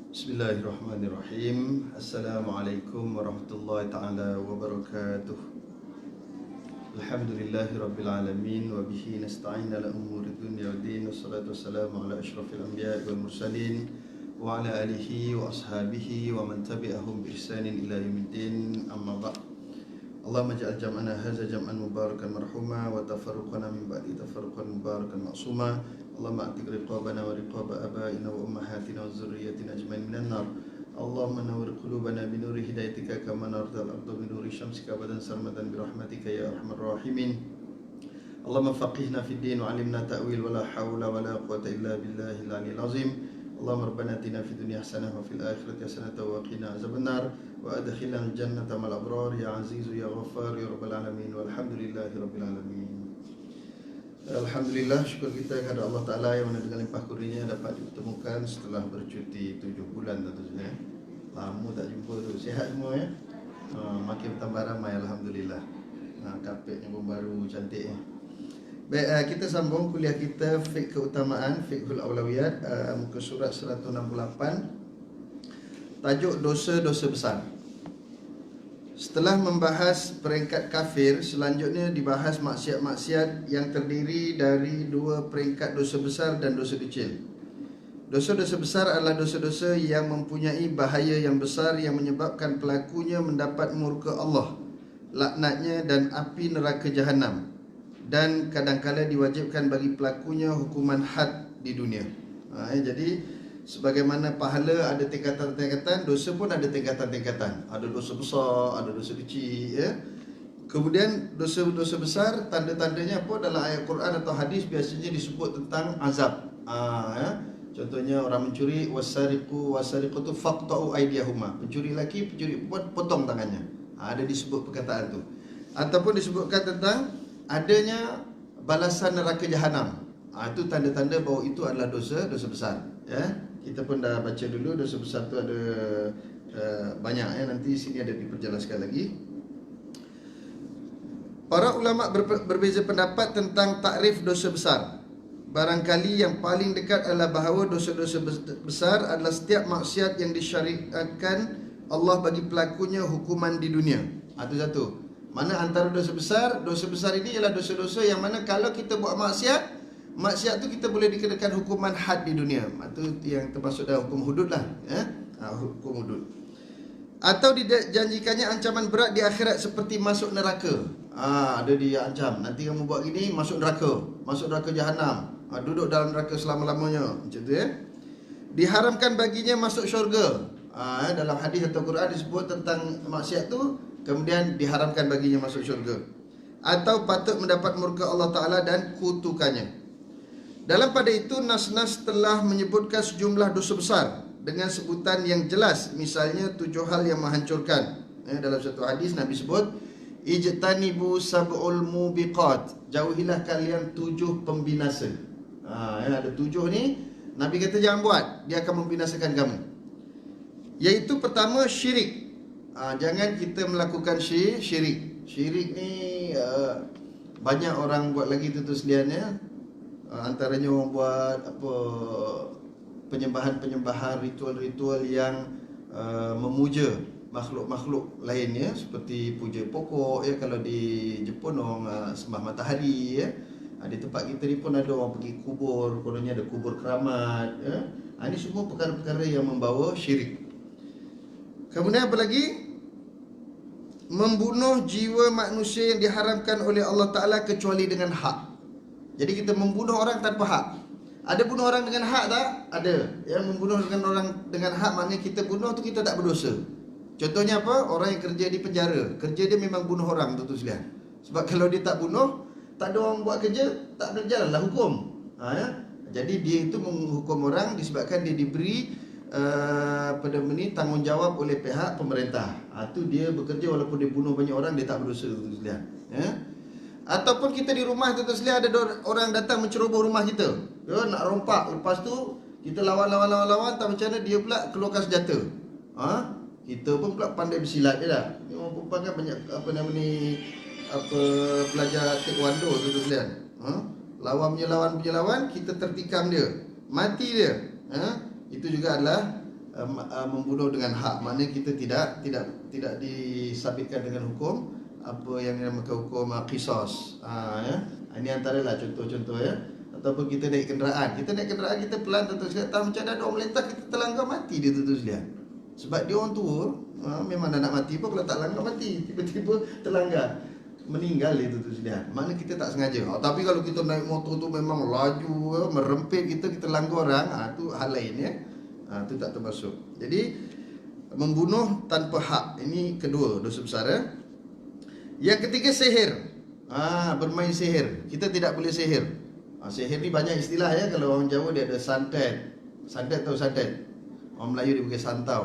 Bismillahirrahmanirrahim. Assalamualaikum warahmatullahi ta'ala wabarakatuh. Alhamdulillahi rabbil alamin. Wa bihi nasta'in ala umuri dunya wa din. Wassalatu wassalamu ala ashrafil anbiya wal mursalin wa ala alihi wa ashabihi wa man tabi'ahum bi ihsanin ila yaumiddin. Amma ba'd. Allahumma ja'al jam'ana hadza jam'an mubarakan marhuma wa tafarruqana min ba'di tafarruqan mubarakan ma'suma. Allahumma a'tiq riqabana wa riqaba abaina wa ummahatina wa zurriyyatina ajmain minan nar. Allahumma nawwir qulubana bi nuri hidayatika kama nawwartal arda bi nuri syamsika abadan sarmadan bi rahmatika ya arhamar rahimin. Allahumma faqihna fid din wa 'allimna ta'wil wa la haula wa la quwwata illa billahil aliyyil azim. Allahumma rabbana atina fid dunya hasanah wa fil akhirati hasanah wa qina azabannar wa adkhilna al jannata ma'al abrar ya azizu ya ghaffar ya rabbal alamin walhamdulillahi rabbil alamin. Alhamdulillah, syukur kita kepada Allah Ta'ala yang mana dengan limpah kurnianya dapat dipertemukan setelah bercuti 7 bulan tentunya. Lama tak jumpa tu, sihat semua ya? Makin bertambah ramai Alhamdulillah. Kapeknya pun baru, cantik ya. Baik, kita sambung kuliah kita Fiqh Keutamaan, Fiqhul Awlawiyat, muka surat 168. Tajuk dosa-dosa besar. Setelah membahas peringkat kafir, selanjutnya dibahas maksiat-maksiat yang terdiri dari dua peringkat dosa besar dan dosa kecil. Dosa-dosa besar adalah dosa-dosa yang mempunyai bahaya yang besar yang menyebabkan pelakunya mendapat murka Allah, laknatnya dan api neraka jahanam, dan kadangkala diwajibkan bagi pelakunya hukuman had di dunia. Jadi sebagaimana pahala ada tingkatan-tingkatan, dosa pun ada tingkatan-tingkatan. Ada dosa besar, ada dosa kecil ya. Kemudian dosa-dosa besar, tanda-tandanya apa dalam ayat Quran atau hadis biasanya disebut tentang azab. Ya. Contohnya orang mencuri, wasariqu wasariqatu faqta'u aydiyahuma. Pencuri lelaki, pencuri perempuan, potong tangannya. Ada disebut perkataan tu. Ataupun disebutkan tentang adanya balasan neraka jahanam. Itu tanda-tanda bahawa itu adalah dosa besar ya. Kita pun dah baca dulu dosa besar tu ada banyak ya, nanti sini ada diperjelaskan lagi. Para ulama berbeza pendapat tentang takrif dosa besar. Barangkali yang paling dekat adalah bahawa dosa-dosa besar adalah setiap maksiat yang disyariatkan Allah bagi pelakunya hukuman di dunia. Itu satu. Mana antara dosa besar ini ialah dosa-dosa yang mana kalau kita buat maksiat tu kita boleh dikenakan hukuman had di dunia. Itu yang termasuk dalam hukum hudud lah ya? Hukum hudud. Atau dijanjikannya ancaman berat di akhirat seperti masuk neraka. Ada diancam, nanti kamu buat gini masuk neraka jahanam, duduk dalam neraka selama-lamanya, macam tu ya. Diharamkan baginya masuk syurga. Dalam hadis atau Quran disebut tentang maksiat tu, kemudian diharamkan baginya masuk syurga. Atau patut mendapat murka Allah Ta'ala dan kutukannya. Dalam pada itu, nas-nas telah menyebutkan sejumlah dosa besar dengan sebutan yang jelas. Misalnya 7 hal yang menghancurkan. Dalam satu hadis Nabi sebut, ijtanibu sab'ul mubiqat. Jauhilah kalian 7 pembinasa. Ada 7 ni, Nabi kata jangan buat, dia akan membinasakan kamu. Iaitu pertama, syirik. Jangan kita melakukan syirik. Syirik ni banyak orang buat lagi tu seliannya. Antaranya orang buat penyembahan-penyembahan, ritual-ritual yang memuja makhluk-makhluk lainnya, seperti puja pokok ya. Kalau di Jepun orang sembah matahari ya. Di tempat kita ni pun ada orang pergi kubur, kononnya ada kubur keramat ya. Ini semua perkara-perkara yang membawa syirik. Kemudian apa lagi? Membunuh jiwa manusia yang diharamkan oleh Allah Ta'ala kecuali dengan hak. Jadi kita membunuh orang tanpa hak. Ada bunuh orang dengan hak tak? Ada. Yang membunuh orang dengan hak maknanya kita bunuh tu kita tak berdosa. Contohnya apa? Orang yang kerja di penjara, kerja dia memang bunuh orang tu sekalian. Sebab kalau dia tak bunuh, tak ada orang buat kerja, tak berjalanlah hukum. Ya? Jadi dia itu menghukum orang disebabkan dia diberi tanggungjawab oleh pihak pemerintah. Itu dia bekerja walaupun dia bunuh banyak orang, dia tak berdosa tu sekalian. Ya? Ataupun kita di rumah tu sekalian ada orang datang menceroboh rumah kita. Dia nak rompak, lepas tu kita lawan, tak macam mana dia pula keluarkan senjata. Kita pun pula pandai bersilat je dah. Orang perempuan kan banyak belajar taekwondo tu sekalian. Lawan punya lawan, kita tertikam dia, mati dia. Itu juga adalah membunuh dengan hak. Maknanya kita tidak disabitkan dengan hukum apa yang dinamakan hukum qisas. Ya. Ini antaralah contoh-contoh ya. Ataupun kita naik kenderaan, kita pelan tuan sekalian, tak macam ada orang melintas, kita terlanggar mati dia tuan sekalian. Sebab dia orang tua, memang dah nak mati pun, kalau tak langgar mati, tiba-tiba terlanggar, meninggal dia tuan sekalian. Maknanya kita tak sengaja. Tapi kalau kita naik motor tu memang laju, merempit kita langgar orang, tu hal lain ya. Tu tak termasuk. Jadi membunuh tanpa hak, ini kedua dosa besar ya. Yang ketiga sihir. Bermain sihir. Kita tidak boleh sihir. Sihir ni banyak istilah ya. Kalau orang Jawa dia ada santet. Santet tahu santet? Orang Melayu dia pakai santau.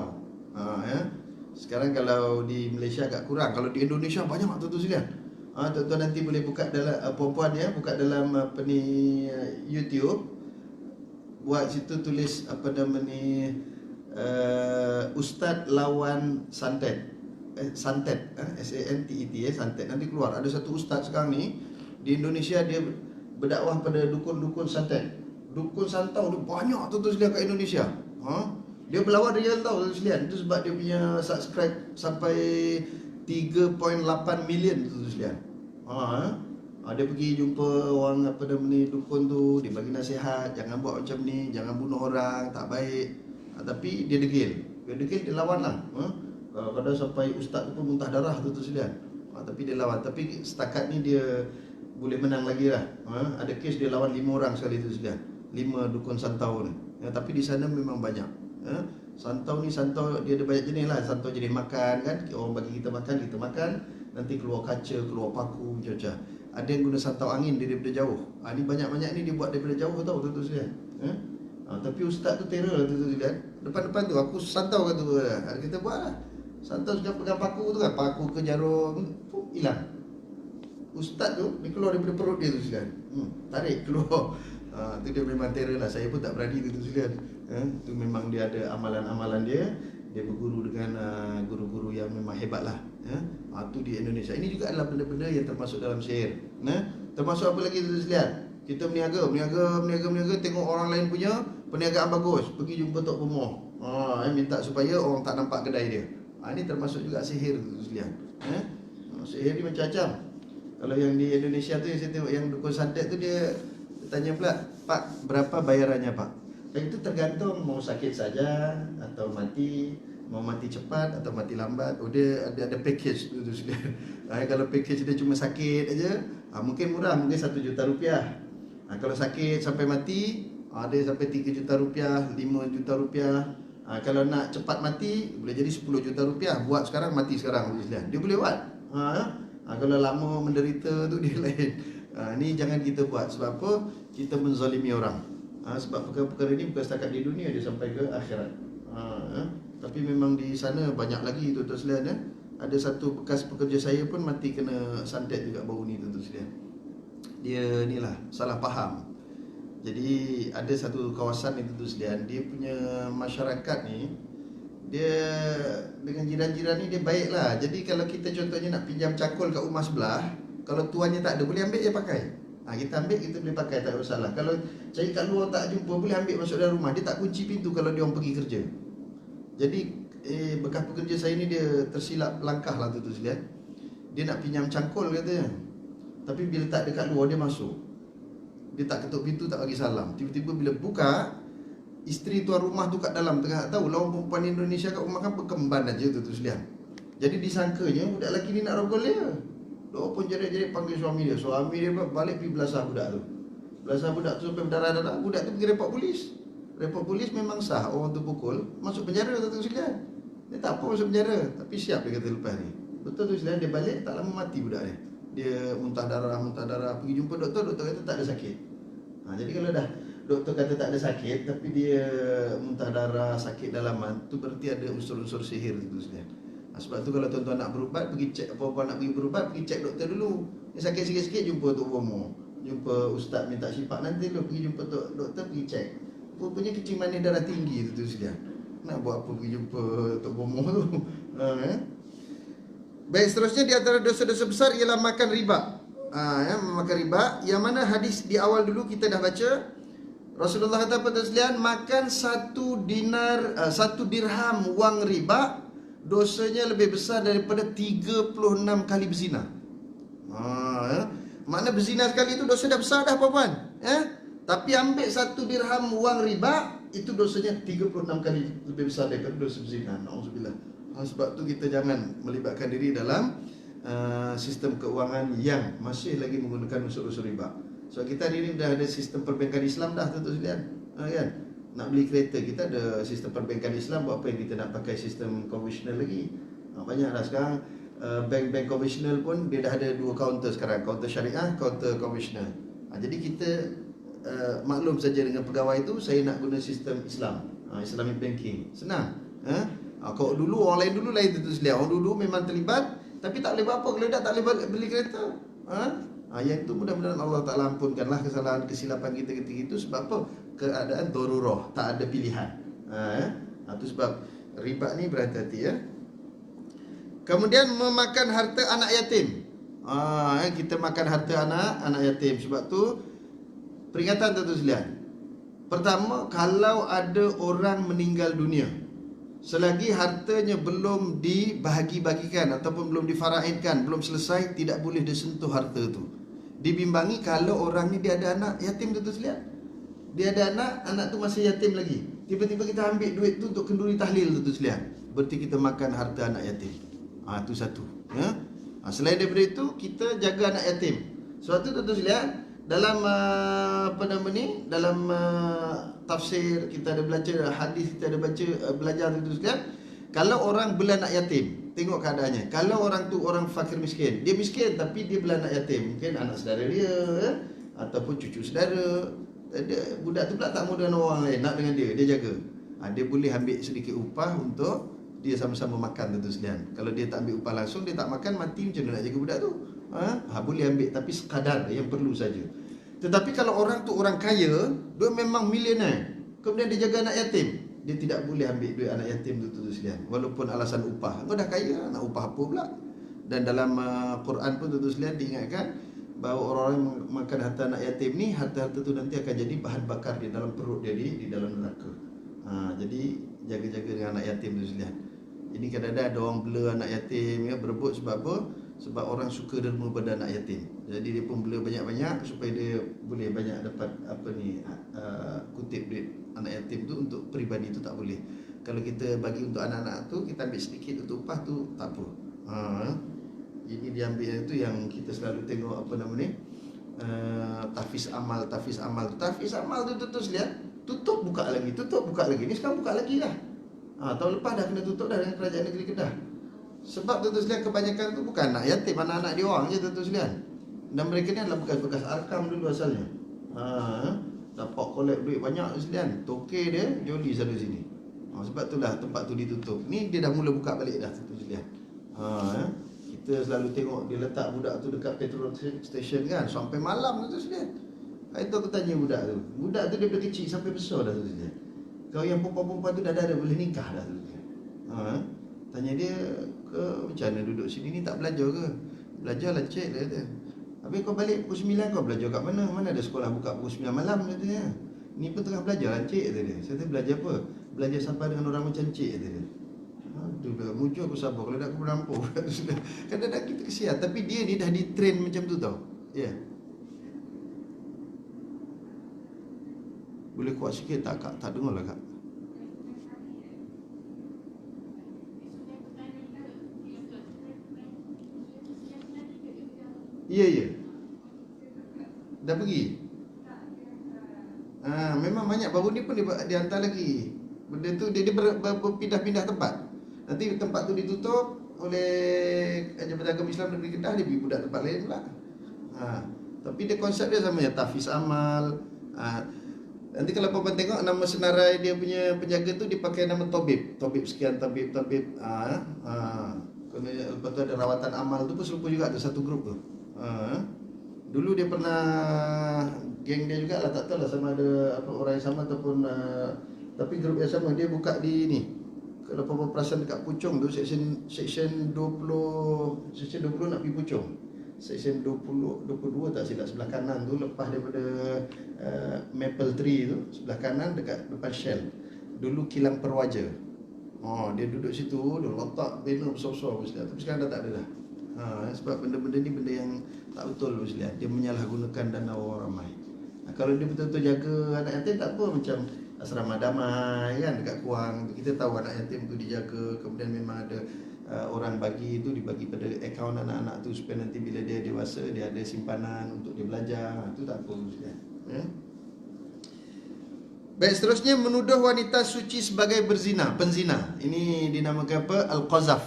Ya. Sekarang kalau di Malaysia agak kurang. Kalau di Indonesia banyak tu sekalian. Tuan-tuan nanti boleh buka dalam perempuan ya, buka dalam YouTube. Buat situ tulis apa nama ni, Ustaz lawan santet. Santet, SANTET santet. Nanti keluar ada satu ustaz sekarang ni di Indonesia, dia berdakwah pada dukun-dukun santet. Dukun santau dia banyak tu sekalian kat Indonesia. Dia berlawan real tau tu sekalian. Itu sebab dia punya subscribe sampai 3.8 million tu sekalian. Dia pergi jumpa orang apa nama ni, dukun tu, dia bagi nasihat, jangan buat macam ni, jangan bunuh orang, tak baik. Tapi dia degil. Dia lawan lah. Kadang sampai ustaz tu pun muntah darah tu sekalian. Tapi dia lawan. Tapi setakat ni dia boleh menang lagi lah. Ada kes dia lawan 5 orang sekali tu sekalian. 5 dukun santau ni. Tapi di sana memang banyak. Santau ni santau dia ada banyak jenis lah. Santau jenis makan kan. Orang bagi kita makan. Nanti keluar kaca, keluar paku macam-macam. Ada yang guna santau angin dia daripada jauh. Ni banyak-banyak ni dia buat daripada jauh tau tu sekalian. Tapi ustaz tu terror tu sekalian. Depan-depan tu aku santau kata tu. Kita buat lah. Santau sudah pegang paku tu kan, paku ke jarum, hilang. Ustaz tu, dia keluar daripada perut dia tu sekalian. Tarik keluar. Tu dia memang terror lah. Saya pun tak berani tu sekalian. Tu memang dia ada amalan-amalan dia. Dia berguru dengan guru-guru yang memang hebat lah. Tu di Indonesia. Ini juga adalah benda-benda yang termasuk dalam sihir. Termasuk apa lagi tu sekalian? Kita berniaga, tengok orang lain punya perniagaan bagus, pergi jumpa Tok Pemoh. Minta supaya orang tak nampak kedai dia. Ini termasuk juga sihir tu sekalian. Sihir ni macam-macam. Kalau yang di Indonesia tu yang saya tengok, yang dukun santet tu, dia tanya pula, Pak, berapa bayarannya Pak? Dan itu tergantung mau sakit saja atau mati, mau mati cepat atau mati lambat. Dia ada package tu sekalian. Kalau package dia cuma sakit aja, mungkin murah, mungkin 1 juta rupiah. Kalau sakit sampai mati, ada sampai 3 juta rupiah, 5 juta rupiah. Kalau nak cepat mati, boleh jadi 10 juta rupiah. Buat sekarang, mati sekarang. Dia boleh buat. Kalau lama menderita tu dia lain. Ni jangan kita buat. Sebab apa? Kita menzalimi orang. Sebab perkara-perkara ni bukan setakat di dunia, dia sampai ke akhirat. Tapi memang di sana banyak lagi tuan-tuan sekalian. Ada satu bekas pekerja saya pun mati kena santet juga baru ni tuan-tuan sekalian. Dia ni lah, salah faham. Jadi ada satu kawasan ni tuan-tuan sekalian, dia punya masyarakat ni, dia dengan jiran-jiran ni dia baik lah. Jadi kalau kita contohnya nak pinjam cangkul kat rumah sebelah, kalau tuannya tak ada, boleh ambil je pakai. Kita ambil, kita boleh pakai, tak ada masalah. Kalau cari kat luar tak jumpa, boleh ambil masuk dalam rumah. Dia tak kunci pintu kalau dia orang pergi kerja. Jadi bekas pekerja saya ni dia tersilap langkah lah tuan-tuan sekalian. Dia nak pinjam cangkul katanya, tapi bila tak dekat luar dia masuk. Dia tak ketuk pintu, tak bagi salam. Tiba-tiba bila buka, isteri tuan rumah tu kat dalam tengah tahu lah, orang perempuan Indonesia kat rumah kan berkemban aja tu sekalian. Jadi disangkanya budak lelaki ni nak rogol dia. Dia pun jerit-jerit panggil suami dia. Suami dia balik pergi belasah budak tu. Belasah budak tu sampai berdarah-darah. Budak tu pergi report polis. Report polis memang sah, orang tu pukul, masuk penjara tu sekalian. Dia tak apa masuk penjara, tapi siap dia kata lepas ni. Betul tu sekalian, dia balik tak lama mati budak dia. Dia muntah darah, pergi jumpa doktor, doktor kata tak ada sakit. Jadi kalau dah doktor kata tak ada sakit, tapi dia muntah darah, sakit dalaman, tu berarti ada unsur-unsur sihir tu sekalian. Sebab tu kalau tuan-tuan nak berubat, pergi cek, apa-apa nak pergi berubat, pergi cek doktor dulu. Dia sakit sikit-sikit, jumpa Tok Bomo, jumpa ustaz minta syifa, nanti dulu pergi jumpa doktor, pergi cek. Rupanya kencing manis darah tinggi tu sekalian. Nak buat apa pergi jumpa Tok Bomo tu. Baik, seterusnya di antara dosa-dosa besar ialah makan riba. Makan riba, yang mana hadis di awal dulu kita dah baca, Rasulullah kata pada sekalian, makan satu dirham wang riba, dosanya lebih besar daripada 36 kali berzina. Ya. Makna berzina sekali itu dosa dah besar dah puan-puan. Tapi ambil satu dirham wang riba, itu dosanya 36 kali lebih besar daripada dosa berzina. Na'udzubillah. Sebab tu kita jangan melibatkan diri dalam sistem keuangan yang masih lagi menggunakan unsur-unsur riba. So kita hari ni dah ada sistem perbankan Islam dah tuan-tuan sekalian. Kan? Nak beli kereta kita ada sistem perbankan Islam, buat apa yang kita nak pakai sistem konvensional lagi? Banyak dah sekarang bank-bank konvensional pun dia dah ada dua kaunter sekarang, kaunter syariah, kaunter konvensional. Jadi kita maklum saja dengan pegawai itu, saya nak guna sistem Islam, Islamic banking. Senang. Kalau dulu orang lain dulu lain tuan-tuan sekalian. Orang dulu memang terlibat tapi tak boleh buat apa kalau dah tak boleh beli kereta. Yang itu mudah-mudahan Allah Ta'ala ampunkanlah kesalahan kesilapan kita ketika itu. Sebab apa? Keadaan darurah, tak ada pilihan. Itu sebab riba ni berhati-hati ya. Kemudian memakan harta anak yatim. Kita makan harta anak yatim. Sebab tu peringatan tuan-tuan sekalian. Pertama, kalau ada orang meninggal dunia, selagi hartanya belum dibahagi-bagikan ataupun belum difaraidkan, belum selesai, tidak boleh disentuh harta tu. Dibimbangi kalau orang ni dia ada anak yatim tuan-tuan sekalian. Dia ada anak tu masih yatim lagi. Tiba-tiba kita ambil duit tu untuk kenduri tahlil tuan-tuan sekalian. Berarti kita makan harta anak yatim. Itu satu. Ya. Selain daripada itu, kita jaga anak yatim. Sebab tu tuan-tuan sekalian, dalam dalam tafsir kita ada belajar, hadis kita ada belajar tuan-tuan sekalian, kalau orang bela anak yatim, tengok keadaannya. Kalau orang tu orang fakir miskin, dia miskin tapi dia bela anak yatim, mungkin anak saudara dia ataupun cucu saudara. Budak tu pula tak mau dengan orang lain, nak dengan dia jaga. Dia boleh ambil sedikit upah untuk dia sama-sama makan tuan-tuan sekalian. Kalau dia tak ambil upah langsung, dia tak makan, mati macam mana nak jaga budak tu? Boleh ambil tapi sekadar yang perlu saja. Tetapi kalau orang tu orang kaya, dia memang milioner, kemudian dia jaga anak yatim, dia tidak boleh ambil duit anak yatim tu tuan-tuan sekalian, walaupun alasan upah. Kau dah kaya, nak upah apa pula? Dan dalam Quran pun tuan-tuan sekalian diingatkan bahawa orang-orang yang makan harta anak yatim ni, harta-harta tu nanti akan jadi bahan bakar di dalam perut dia, di dalam neraka. Jadi jaga-jaga dengan anak yatim tu sekalian. Ini kadang-kadang ada orang bela anak yatim ya, berebut sebab apa? Sebab orang suka derma pada anak yatim. Jadi dia pun bela banyak-banyak supaya dia boleh banyak dapat kutip duit anak yatim tu untuk peribadi tu tak boleh. Kalau kita bagi untuk anak-anak tu, kita ambil sedikit untuk upah tu tak apa. Ini diambil itu yang kita selalu tengok tahfiz amal tu. Tahfiz amal tu tutup sekalian, tutup buka lagi. Ni sekarang buka lagi dah. Tahun lepas dah kena tutup dah dengan kerajaan negeri Kedah. Sebab tuan-tuan sekalian kebanyakan tu bukan anak yatim, anak-anak dia orang je tuan-tuan sekalian. Dan mereka ni adalah bekas-bekas arkam dulu asalnya. Dapat collect duit banyak tuan sekalian, tokeh dia joli sana sini. Sebab itulah tempat tu ditutup. Ni dia dah mula buka balik dah tuan-tuan sekalian. Kita selalu tengok dia letak budak tu dekat petrol station kan, sampai malam tuan sekalian. Itu aku tanya budak tu daripada kecil sampai besar dah tuan sekalian. Kau yang perempuan-perempuan tu dah boleh nikah dah tuan sekalian. Tanya dia, ke macam mana duduk sini ni, tak belajar ke? Belajar lah cik, dia kata. Habis kau balik pukul 9 kau belajar kat mana? Mana ada sekolah buka pukul 9 malam, katanya. Ni pun tengah belajar lah cik, kata dia. Saya kata belajar apa? Belajar sampai dengan orang macam cik, kata dia. Aduh, mujur aku sabar, kalau dah aku merampok. Kadang-kadang kita kesian, tapi dia ni dah di-train macam tu tau. Ya. Boleh kuat sikit tak kak? Tak dengar lah kak. Ya. Dah pergi? Memang banyak. Baru ni pun dia hantar lagi. Benda tu dia berpindah-pindah tempat. Nanti tempat tu ditutup oleh Jabatan Agama Islam Negeri Kedah, dia pergi budak tempat lain pula. Tapi dia konsep dia sama ya, tahfiz amal. Nanti kalau puan tengok nama senarai dia punya penjaga tu, dia pakai nama tabib sekian, tabib. Lepas tu ada rawatan amal tu pun serupa juga, ada satu grup tu. Dulu dia pernah geng dia juga lah, tak tahu lah sama ada orang yang sama ataupun tapi grup yang sama. Dia buka di ni, kalau puan perasan dekat Puchong tu, section 20 nak pergi Puchong. section 22 tak silap, sebelah kanan tu lepas daripada maple tree tu, sebelah kanan dekat depan Shell. Dulu kilang Perwaja. Dia duduk situ, dia letak banner besar-besar Ustaz. Tapi sekarang dah tak ada dah. Sebab benda-benda ni benda yang tak betul Ustaz. Dia menyalahgunakan dana orang ramai. Kalau dia betul-betul jaga anak yatim tak apa, macam asrama damai kan dekat Kuang. Kita tahu anak yatim tu dijaga, kemudian memang ada orang bagi itu, dibagi pada akaun anak-anak tu supaya nanti bila dia dewasa dia ada simpanan untuk dia belajar. Itu tak apa Ustaz. Baik, seterusnya menuduh wanita suci sebagai berzina, penzina. Ini dinamakan apa? Al-Qazaf.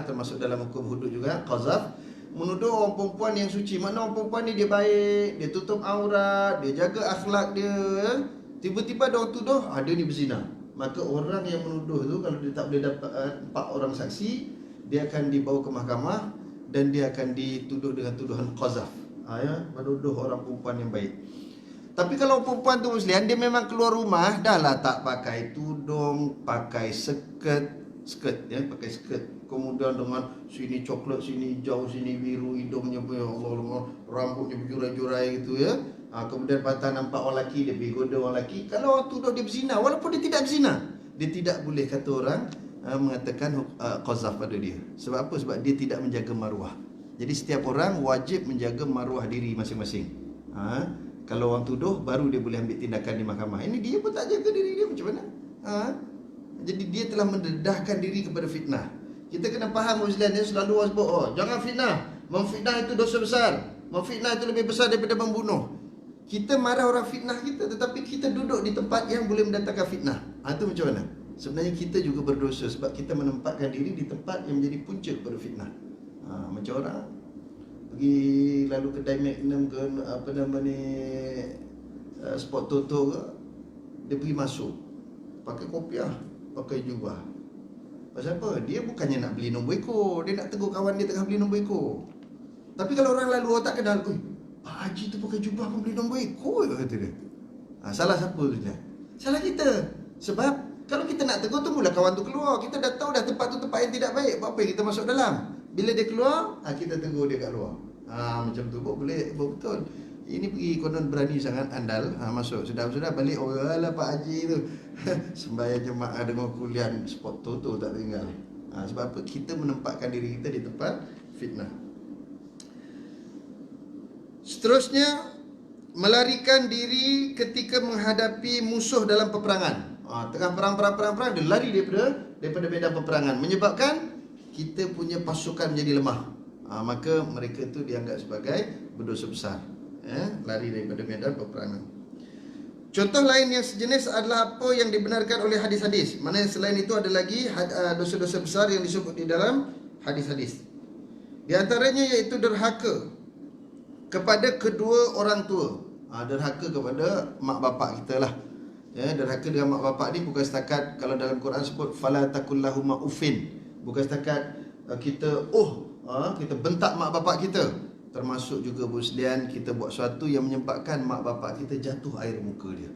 Termasuk dalam hukum hudud juga, Qazaf. Menuduh orang perempuan yang suci. Makna orang perempuan ni dia baik, dia tutup aurat, dia jaga akhlak dia. Tiba-tiba ada orang tuduh, dia ni berzina. Maka orang yang menuduh tu, kalau dia tak boleh dapat 4 orang saksi, dia akan dibawa ke mahkamah dan dia akan dituduh dengan tuduhan Qazaf. Menuduh orang perempuan yang baik. Tapi kalau perempuan tu Muslim, dia memang keluar rumah dah lah tak pakai tudung, pakai skirt ya, pakai skirt. Kemudian dengan sini coklat, sini hijau, sini biru, hidungnya pun ya Allah, rambutnya berjurai-jurai gitu ya. Kemudian patah nampak orang lelaki, dia pergi goda orang lelaki. Kalau orang tuduh dia berzina, walaupun dia tidak berzina, dia tidak boleh kata orang mengatakan qazaf pada dia. Sebab apa? Sebab dia tidak menjaga maruah. Jadi setiap orang wajib menjaga maruah diri masing-masing. Kalau orang tuduh, baru dia boleh ambil tindakan di mahkamah. Ini dia pun tak jaga diri dia, macam mana? Jadi dia telah mendedahkan diri kepada fitnah. Kita kena faham Muslim dia selalu orang sebut, jangan fitnah. Memfitnah itu dosa besar. Memfitnah itu lebih besar daripada membunuh. Kita marah orang fitnah kita, tetapi kita duduk di tempat yang boleh mendatangkan fitnah. Itu macam mana? Sebenarnya kita juga berdosa sebab kita menempatkan diri di tempat yang menjadi punca kepada fitnah. Macam orang pergi lalu kedai Magnum ke apa nama ni, Sport Toto ke, dia pergi masuk pakai kopiah, pakai jubah. Pasal apa? Dia bukannya nak beli nombor ekor, dia nak tegur kawan dia tengah beli nombor ekor. Tapi kalau orang lalu orang tak kenal, Pak Haji tu pakai jubah pun beli nombor ekor, kata dia. Salah siapa tu dia? Salah kita. Sebab kalau kita nak tegur, tunggulah kawan tu keluar. Kita dah tahu dah tempat tu tempat yang tidak baik. Buat apa kita masuk dalam? Bila dia keluar, kita tegur dia kat luar. Macam tu boleh, betul. Ini pergi konon berani sangat, andal. Masuk, sudah balik. Alah Pak Haji tu sembahyang jemaah dengan kuliah Sport Toto tak tinggal. Sebab apa? Kita menempatkan diri kita di tempat fitnah. Seterusnya, melarikan diri ketika menghadapi musuh dalam peperangan. Tengah perang, dia lari daripada medan peperangan, menyebabkan kita punya pasukan menjadi lemah. Maka mereka itu dianggap sebagai berdosa besar, lari daripada medan peperangan. Contoh lain yang sejenis adalah apa yang dibenarkan oleh hadis-hadis. Mana selain itu ada lagi dosa-dosa besar yang disebut di dalam hadis-hadis. Di antaranya iaitu derhaka kepada kedua orang tua. Derhaka kepada mak bapak kita lah. Derhaka dengan mak bapak ni bukan setakat kalau dalam Quran sebut fala takullahuma uffin. Bukan setakat kita kita bentak mak bapak kita. Termasuk juga Muslian, kita buat sesuatu yang menyebabkan mak bapak kita jatuh air muka dia.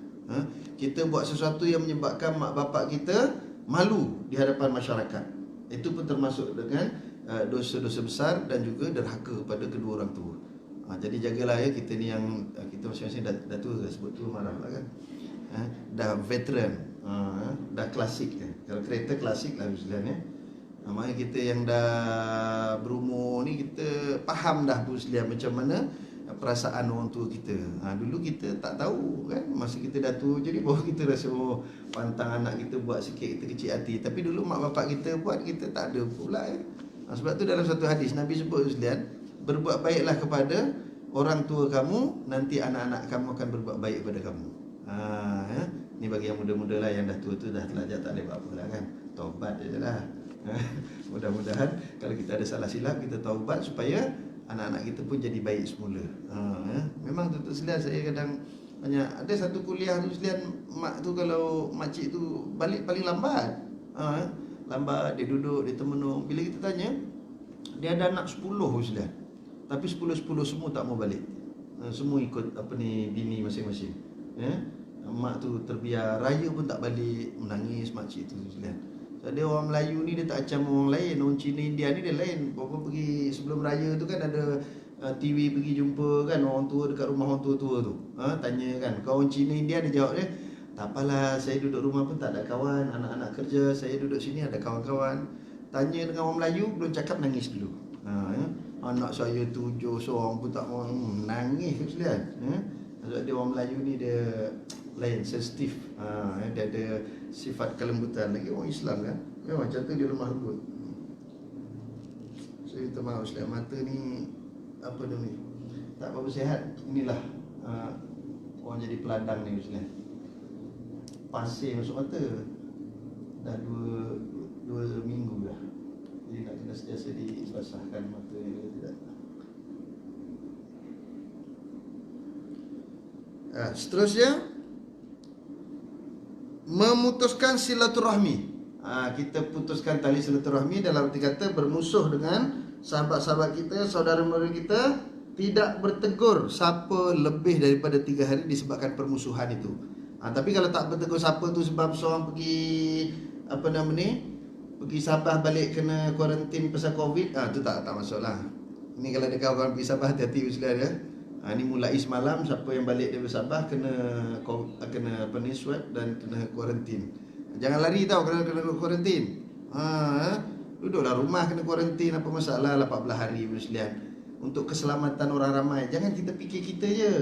Kita buat sesuatu yang menyebabkan mak bapak kita malu di hadapan masyarakat. Itu pun termasuk dengan dosa-dosa besar dan juga derhaka kepada kedua orang tua. Jadi jagalah ya, kita ni yang kita masing-masing dah tua, sebut tu marah lah kan. Dah veteran, dah klasik kan. Kalau kereta klasik lah Muslian ya. Maknanya kita yang dah berumur ni, kita faham dah Muslian macam mana perasaan orang tua kita. Dulu kita tak tahu kan, masa kita dah tua jadi baru kita rasa pantang anak kita buat sikit, kita kecil hati. Tapi dulu mak bapak kita buat, kita tak ada pula ya. Sebab tu dalam satu hadis Nabi sebut Muslian, berbuat baiklah kepada orang tua kamu, nanti anak-anak kamu akan berbuat baik kepada kamu. Ni bagi yang muda-muda lah, yang dah tua tu dah terlajar tak boleh buat apa lah kan. Taubat je lah. Mudah-mudahan kalau kita ada salah silap, kita taubat supaya anak-anak kita pun jadi baik semula. Memang tu Selian, saya kadang banyak ada satu kuliah tu Selian, mak tu kalau makcik tu balik paling lambat. Lambat, dia duduk, dia termenung. Bila kita tanya, dia ada anak 10 Selian. Tapi 10-10 semua tak mau balik. Semua ikut bini masing-masing. Mak tu terbiar, raya pun tak balik, menangis makcik tu Selian. Dia orang Melayu ni dia tak macam orang lain. Orang Cina, India ni dia lain. Bapak pergi sebelum raya tu kan ada TV pergi jumpa kan orang tua dekat rumah orang tua-tua tu. Tanya kan, kau orang Cina India, dia jawab dia, tak apalah, saya duduk rumah pun tak ada kawan, anak-anak kerja, saya duduk sini ada kawan-kawan. Tanya dengan orang Melayu, belum cakap nangis dulu. Anak saya 7 seorang pun tak mau, nangis sekalian. Sebab dia orang Melayu ni dia lain, sensitif. Dia ada sifat kelembutan. Lagi orang Islam kan, memang macam tu dia lemah lembut. Saya minta maaf sekalian, mata ni apa dia ni, tak berapa sihat. Inilah orang jadi peladang ni sekalian, pasir masuk mata. Dah 2 minggu dah. Jadi nak kena sentiasa dibasahkan mata ni, tidak. Seterusnya, memutuskan silaturahmi. Kita putuskan tali silaturahmi dalam arti kata bermusuh dengan sahabat-sahabat kita, saudara-saudara kita, tidak bertegur siapa lebih daripada 3 hari disebabkan permusuhan itu. Tapi kalau tak bertegur siapa tu sebab seorang pergi pergi Sabah balik kena kuarantin pasal Covid, tu tak masuk lah. Ni kalau ada kawan pergi Sabah, hati-hati sekalian ya. Ni mulai semalam siapa yang balik dari Sabah kena swab dan kena kuarantin. Jangan lari tau kena kuarantin. Duduklah rumah kena kuarantin, apa masalah, 18 hari sekalian. Untuk keselamatan orang ramai. Jangan kita fikir kita je.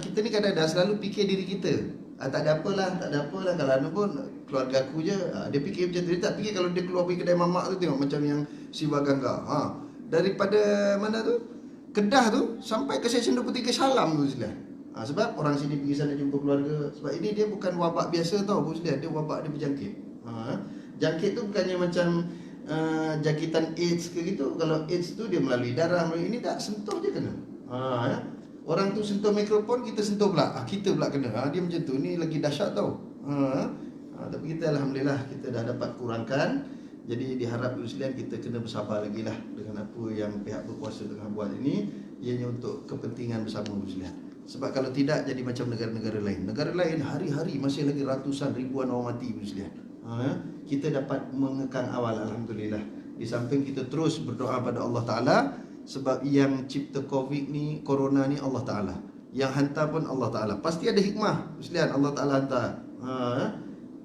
Kita ni kadang-kadang selalu fikir diri kita. Tak ada apalah. Kalau anu pun keluarga aku je. Dia fikir macam tu. Dia tak fikir kalau dia keluar pergi kedai mamak tu, tengok macam yang Siva Gangga. Daripada mana tu, Kedah tu sampai ke Seksyen 23 Salam tu sekalian. Sebab orang sini pergi sana jumpa keluarga. Sebab ini dia bukan wabak biasa tau sekalian. Dia wabak, dia berjangkit. Jangkit tu bukannya macam jangkitan AIDS ke gitu. Kalau AIDS tu dia melalui darah, ini tak, sentuh je kena. Orang tu sentuh mikrofon, kita sentuh pula. Kita pula kena. Dia macam tu. Ni lagi dahsyat tau. Tapi kita alhamdulillah kita dah dapat kurangkan. Jadi diharap sekalian kita kena bersabar lagi lah dengan apa yang pihak berkuasa tengah buat ini. Ianya untuk kepentingan bersama sekalian. Sebab kalau tidak jadi macam negara-negara lain. Negara lain hari-hari masih lagi ratusan ribuan orang mati sekalian. Kita dapat mengekang awal alhamdulillah. Di samping kita terus berdoa pada Allah Ta'ala. Sebab yang cipta Covid ni, Corona ni Allah Ta'ala. Yang hantar pun Allah Ta'ala. Pasti ada hikmah sekalian, Allah Ta'ala hantar.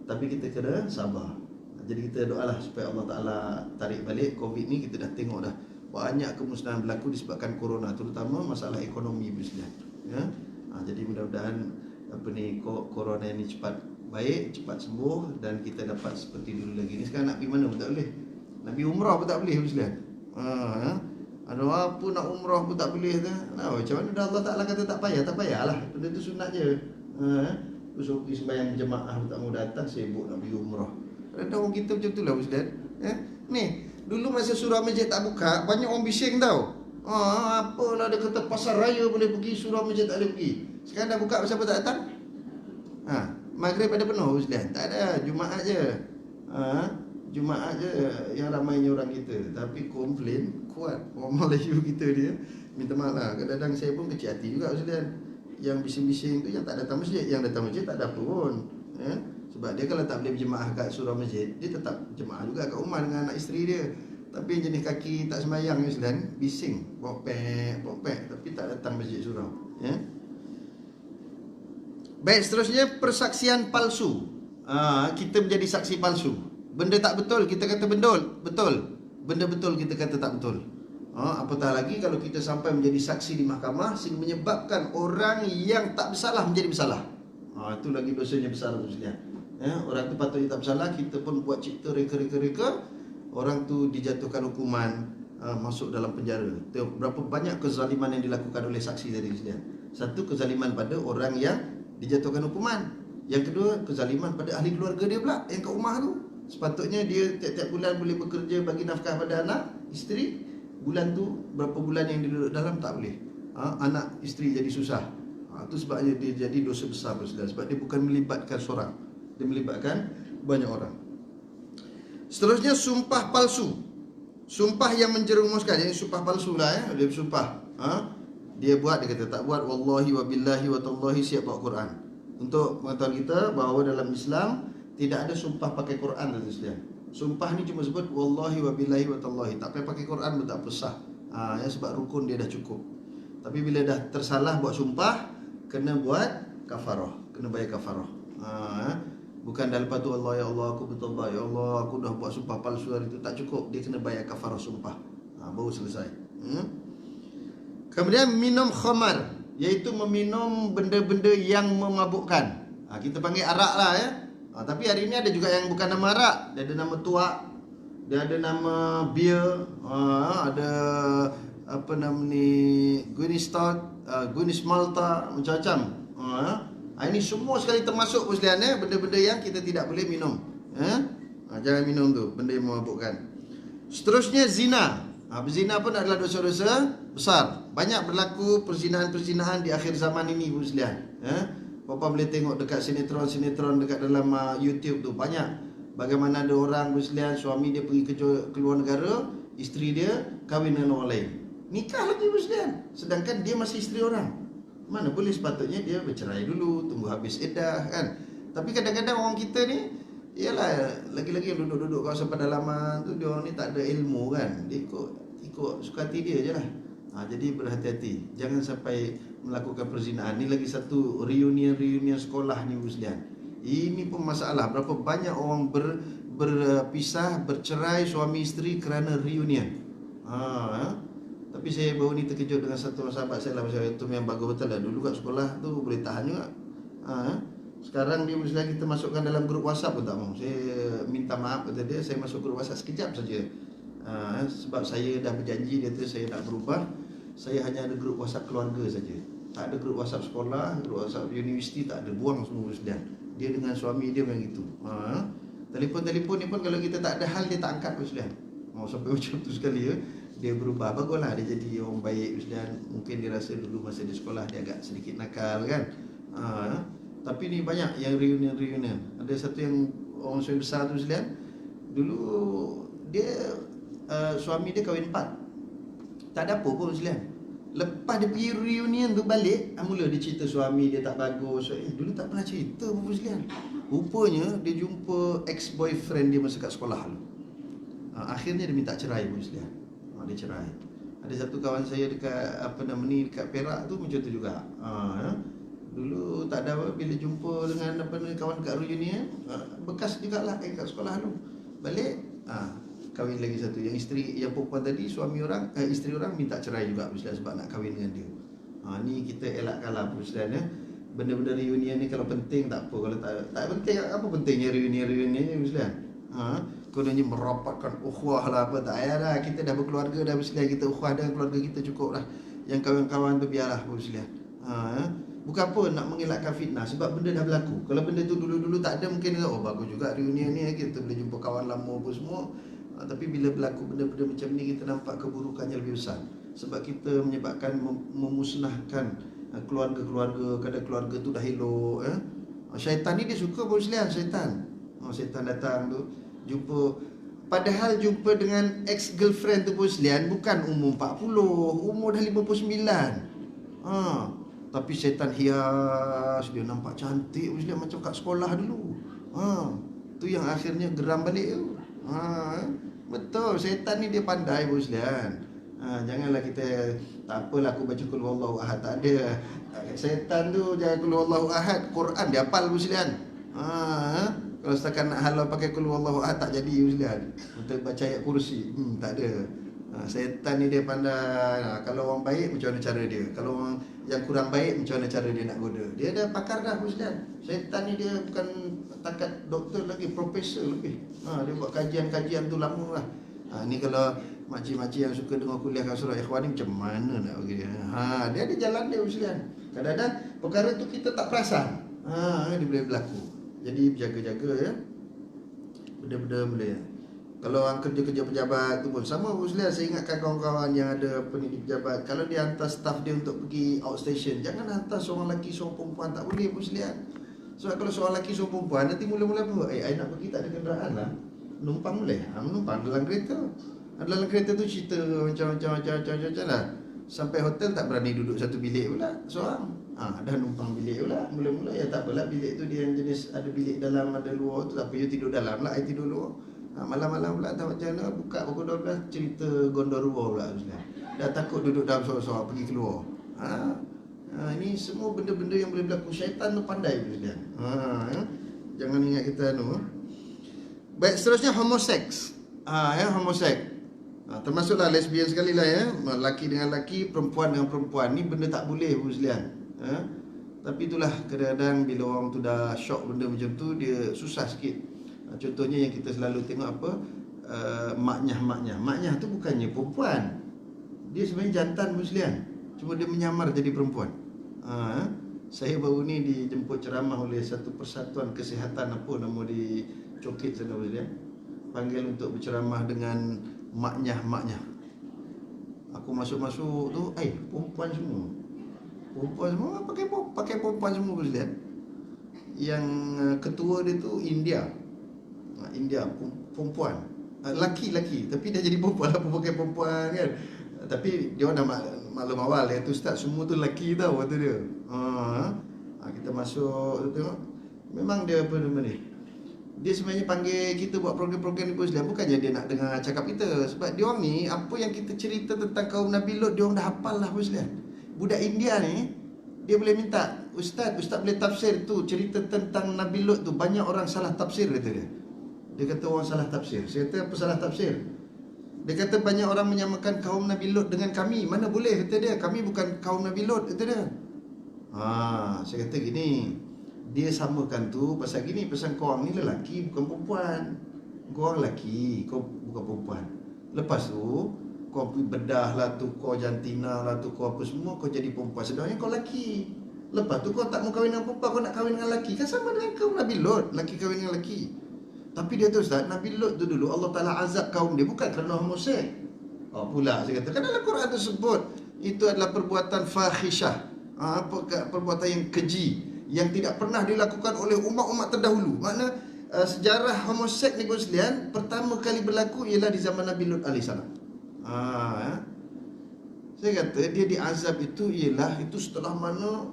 Tapi kita kena sabar. Jadi kita doalah supaya Allah Ta'ala tarik balik Covid ni. Kita dah tengok dah banyak kemusnahan berlaku disebabkan Corona, terutama masalah ekonomi sekalian. Jadi mudah-mudahan Corona ini cepat baik, cepat sembuh dan kita dapat seperti dulu lagi. Ni sekarang nak pergi mana pun tak boleh. Nak pergi umrah pun tak boleh sekalian. Ada apa nak umrah pun tak boleh tu. Macam mana dah Allah Ta'ala kata tak payahlah. Benda tu sunat je. Terus pergi sembahyang jemaah pun tak mau datang, sibuk nak pergi umrah. Ada orang kita macam tu lah Ustaz. Ni, dulu masa surau masjid tak buka, banyak orang bising tau. Apalah dia kata pasar raya boleh pergi, surau masjid tak boleh pergi. Sekarang dah buka, siapa tak datang? Maghrib ada penuh Ustaz. Tak ada, Jumaat je. Jumaat je yang ramainya orang kita. Tapi komplain kuat orang Melayu kita dia. Minta maaf lah. Kadang-kadang saya pun kecil hati juga Ustaz. Yang bising-bising tu yang tak datang masjid. Yang datang masjid tak ada apa pun. Sebab dia kalau tak boleh berjemaah kat surau masjid, dia tetap jemaah juga kat rumah dengan anak isteri dia. Tapi yang jenis kaki tak sembahyang ni Ustaz, bising, popek, tapi tak datang masjid surau. Baik, seterusnya persaksian palsu. Kita menjadi saksi palsu. Benda tak betul kita kata betul. Benda betul kita kata tak betul. Apatah lagi kalau kita sampai menjadi saksi di mahkamah sehingga menyebabkan orang yang tak bersalah menjadi bersalah. Itu lagi dosanya besar sekalian. Orang tu patutnya tak bersalah, kita pun buat cipta reka-reka. Orang tu dijatuhkan hukuman, masuk dalam penjara. Berapa banyak kezaliman yang dilakukan oleh saksi tadi sekalian. Satu, kezaliman pada orang yang dijatuhkan hukuman. Yang kedua, kezaliman pada ahli keluarga dia pula yang kat rumah tu. Sepatutnya dia tiap-tiap bulan boleh bekerja bagi nafkah pada anak, isteri. Bulan tu, berapa bulan yang dia duduk dalam tak boleh. Anak isteri jadi susah. Itu sebabnya dia jadi dosa besar sebab dia bukan melibatkan seorang, dia melibatkan banyak orang. Seterusnya sumpah palsu. Sumpah yang menjerumuskan. Jadi sumpah palsu lah dia bersumpah. Dia buat, dia kata tak buat. Wallahi wa billahi wa tallahi, siap bawa Quran. Untuk pengetahuan kita bahawa dalam Islam tidak ada sumpah pakai Quran tu sekalian. Sumpah ni cuma sebut wallahi wa billahi wa tallahi. Tak payah pakai Quran pun tak pesah. Ya, sebab rukun dia dah cukup. Tapi bila dah tersalah buat sumpah, kena buat kafarah, kena bayar kafarah. Bukan dah lepas tu Allah, ya Allah aku bertaubat, ya Allah aku dah buat sumpah palsu hari itu, tak cukup. Dia kena bayar kafarah sumpah, baru selesai. Kemudian minum khamar, iaitu meminum benda-benda yang memabukkan. Kita panggil arak lah ya. Tapi hari ini ada juga yang bukan nama arak. Dia ada nama tuak, dia ada nama beer, ada apa nama ni, Guinness Stout, Guinness Malta, macam-macam. Ini semua sekali termasuk pun sekalian ya, benda-benda yang kita tidak boleh minum. Jangan minum tu, benda yang memabukkan. Seterusnya zina. Berzina pun adalah dosa-dosa besar. Banyak berlaku perzinahan-perzinahan di akhir zaman ini pun sekalian. Bapa boleh tengok dekat sinetron-sinetron dekat dalam YouTube tu, banyak bagaimana ada orang pun sekalian, suami dia pergi ke luar negara, isteri dia kahwin dengan orang lain, nikah lagi pun sekalian, sedangkan dia masih isteri orang. Mana boleh, sepatutnya dia bercerai dulu, tunggu habis iddah kan. Tapi kadang-kadang orang kita ni, ialah lagi-lagi yang duduk-duduk kawasan pedalaman tu, dia orang ni tak ada ilmu kan. Dia ikut suka hati dia je lah. Jadi berhati-hati, jangan sampai melakukan perzinahan. Ni lagi satu reunion sekolah ni Muslihan. Ini pun masalah. Berapa banyak orang berpisah, bercerai suami isteri kerana reunion. Tapi saya baru ni terkejut dengan satu sahabat saya lah, pasal itu yang bagus betul lah. Dulu kat sekolah tu boleh tahan juga. Sekarang dia mesti kita masukkan dalam grup WhatsApp pun tak mau. Saya minta maaf kata dia, saya masuk grup WhatsApp sekejap saja. Sebab saya dah berjanji, dia tu saya nak berubah. Saya hanya ada grup WhatsApp keluarga saja. Tak ada grup WhatsApp sekolah, grup WhatsApp universiti tak ada, buang semua sudah. Dia dengan suami dia memang gitu. Telefon ni pun kalau kita tak ada hal, dia tak angkat pun sudah. Mau sampai macam tu sekali ya. Dia berubah, baguslah dia jadi orang baik sudah. Mungkin dia rasa dulu masa di sekolah dia agak sedikit nakal kan. Tapi ni banyak yang reunion. Ada satu yang orang suami besar tu sudah. Dulu dia suami dia kahwin 4. Tak ada apa pun sudah. Lepas dia pergi reunion tu balik, mula dia cerita suami dia tak bagus. Dulu tak pernah cerita pun sudah. Rupanya dia jumpa ex-boyfriend dia masa kat sekolah tu. Akhirnya dia minta cerai pun sudah. Dia cerai. Ada satu kawan saya dekat dekat Perak tu macam tu juga. Dulu tak ada apa, bila jumpa dengan kawan dekat reunion, bekas jugalah kat sekolah tu. Balik, kahwin lagi satu. Yang isteri, yang perempuan tadi, isteri orang minta cerai juga sebab nak kahwin dengan dia. Ni kita elakkanlah Muslihan ya. Benda-benda reunion ni kalau penting tak apa, kalau tak penting, apa pentingnya reunion ni Muslihan? Kononnya merapatkan ukhuwah lah apa, tak payah dah. Kita dah berkeluarga dah Muslihan, kita ukhuwah dengan keluarga kita cukup lah. Yang kawan-kawan tu biarlah Muslihan. Bukan apa nak mengelakkan fitnah, sebab benda dah berlaku. Kalau benda tu dulu-dulu tak ada, mungkin bagus juga reunion ni, kita boleh jumpa kawan lama apa semua. Tapi bila berlaku benda-benda macam ni, kita nampak keburukannya lebih besar. Sebab kita menyebabkan memusnahkan keluarga-keluarga. Kadang keluarga tu dah elok. Syaitan ni dia suka Muslihan, syaitan. Syaitan datang tu jumpa, padahal jumpa dengan ex-girlfriend tu Muslihan bukan umur 40, umur dah 59. Tapi syaitan hias, dia nampak cantik Muslihan macam kat sekolah dulu. Tu yang akhirnya geram balik tu. Betul, syaitan ni dia pandai Muslihan. Janganlah kita, tak apalah aku baca qul huwallahu ahad, tak ada. Syaitan tu jangan qul huwallahu ahad, Quran dia hafal Muslihan. Kalau setakat nak halau pakai qul huwallahu ahad tak jadi Muslihan. Untuk baca ayat kursi, tak ada. Syaitan ni dia pandai. Kalau orang baik macam mana cara dia, kalau orang yang kurang baik macam mana cara dia nak goda. Dia dah pakar dah Muslihan. Syaitan ni dia bukan takat doktor lagi, profesor lebih. Dia buat kajian-kajian tu lama lah. Ni kalau makcik-makcik yang suka dengar kuliah kat surah Ikhwan ni macam mana nak bagi dia. Dia ada jalan dia Muslihan. Kadang-kadang perkara tu kita tak perasan. Dia boleh berlaku. Jadi berjaga-jaga ya. Benda-benda boleh. Kalau orang kerja-kerja pejabat tu pun sama Muslihan. Saya ingatkan kawan-kawan yang ada di pejabat, kalau dia hantar staff dia untuk pergi outstation, jangan hantar seorang lelaki seorang perempuan, tak boleh Muslihan. Sebab kalau seorang lelaki seorang perempuan, nanti mula-mula apa? I nak pergi tak ada kenderaan lah, numpang boleh? Menumpang dalam kereta. Dalam kereta tu cerita macam-macam lah. Sampai hotel tak berani duduk satu bilik pula seorang. Dah numpang bilik pula. Mula-mula ya tak apalah, bilik tu dia yang jenis ada bilik dalam ada luar tu, tak apa, you tidur dalam lah, I tidur luar. Malam-malam pula tak macam mana, buka pukul 12 cerita Gondorwo pula Ustaz. Dah takut duduk dalam soal-soal pergi keluar. Ini semua benda-benda yang boleh berlaku. Syaitan tu pandai Ustaz. Jangan ingat kita Baik, seterusnya homoseks. Homoseks. Termasuklah lesbian sekali lah ya. Laki dengan laki, perempuan dengan perempuan. Ni benda tak boleh Ustaz. Tapi itulah kadang-kadang bila orang tu dah shock benda macam tu, dia susah sikit. Contohnya yang kita selalu tengok apa, maknyah. Maknyah tu bukannya perempuan. Dia sebenarnya jantan Musliman, cuma dia menyamar jadi perempuan. Saya baru ni dijemput ceramah oleh satu persatuan kesihatan apa nama di Cokit sana Musliman. Panggil untuk berceramah dengan maknyah. Aku masuk-masuk tu, perempuan semua. Perempuan semua pakai perempuan semua Musliman. Yang ketua dia tu India, perempuan, laki-laki, tapi dia jadi perempuan lah, pakai perempuan kan. Tapi dia orang dah maklum awal, dia tu Ustaz semua tu lelaki tau kata dia. Kita masuk tengok, memang dia apa nama ni, dia sebenarnya panggil kita buat program-program ni Muslim, bukannya dia nak dengar cakap kita. Sebab dia orang ni, apa yang kita cerita tentang kaum Nabi Lot, dia orang dah hafal lah Muslim. Budak India ni, dia boleh minta, Ustaz boleh tafsir tu cerita tentang Nabi Lot tu, banyak orang salah tafsir kata dia. Dia kata orang salah tafsir. Saya kata apa salah tafsir? Dia kata banyak orang menyamakan kaum Nabi Lot dengan kami. Mana boleh kata dia, kami bukan kaum Nabi Lot kata dia. Saya kata gini, dia samakan tu pasal gini, pasal kau orang ni lelaki bukan perempuan. Kau orang lelaki, kau bukan perempuan. Lepas tu kau pergi bedah lah tu, kau jantina lah tu, kau apa semua, kau jadi perempuan. Sebenarnya kau lelaki. Lepas tu kau tak mau kahwin dengan perempuan, kau nak kahwin dengan lelaki. Kan sama dengan kaum Nabi Lot, lelaki kahwin dengan lelaki. Tapi dia tu Ustaz, Nabi Lot tu dulu Allah Ta'ala azab kaum dia bukan kerana homoseks. Pula saya kata, kan dalam Quran tersebut itu adalah perbuatan fahisyah, perbuatan yang keji, yang tidak pernah dilakukan oleh umat-umat terdahulu. Makna sejarah homoseks ni sekalian pertama kali berlaku ialah di zaman Nabi Lot AS. Saya kata dia diazab itu ialah itu setelah mana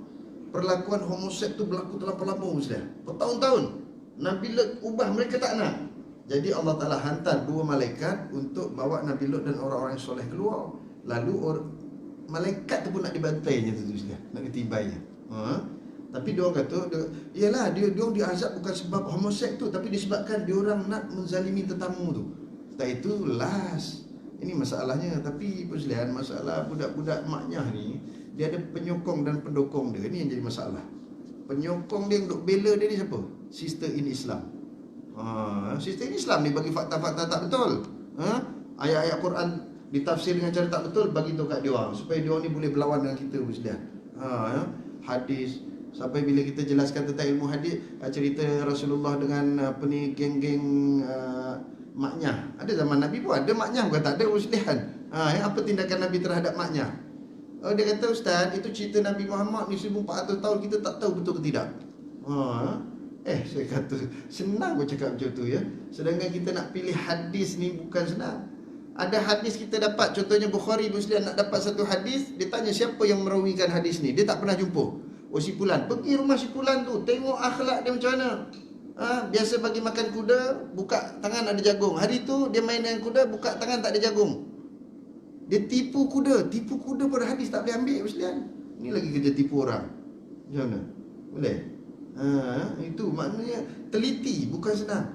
perlakuan homoseks tu berlaku terlampau-lampau bertahun-tahun. Nabi Lot ubah, mereka tak nak. Jadi Allah Ta'ala hantar 2 malaikat untuk bawa Nabi Lot dan orang-orang yang soleh keluar. Lalu malaikat tu pun nak dibantainya tu nak ditibainya. Tapi dia orang kata, ialah dia orang diazab bukan sebab homoseks tu, tapi disebabkan dia orang nak menzalimi tetamu tu. Setelah itu last. Ini masalahnya. Tapi Musliman, masalah budak-budak maknyah ni, dia ada penyokong dan pendukung dia. Ini yang jadi masalah. Penyokong dia untuk bela dia ni siapa? Sister in Islam. Sister in Islam ni bagi fakta-fakta tak betul. Ayat-ayat Quran ditafsir dengan cara tak betul, bagi tahu kat dia orang supaya dia orang ni boleh berlawan dengan kita Musliman. Hadis sampai bila kita jelaskan tentang ilmu hadis, cerita Rasulullah dengan geng-geng maknyah. Ada zaman Nabi pun ada maknyah, bukan tak ada Musliman. Apa tindakan Nabi terhadap maknyah? Dia kata, Ustaz, itu cerita Nabi Muhammad ni 1400 tahun, kita tak tahu betul ke tidak. Saya kata, senang kau cakap macam tu ya. Sedangkan kita nak pilih hadis ni bukan senang. Ada hadis kita dapat, contohnya Bukhari, Muslim nak dapat satu hadis, dia tanya siapa yang merawikan hadis ni. Dia tak pernah jumpa. Si Fulan, pergi rumah si Fulan tu, tengok akhlak dia macam mana. Biasa bagi makan kuda, buka tangan ada jagung. Hari tu dia main dengan kuda, buka tangan tak ada jagung. Dia tipu kuda pada hadis tak boleh ambil Musliman. Ini lagi kerja tipu orang. Macam mana? Boleh? Itu maknanya teliti, bukan senang.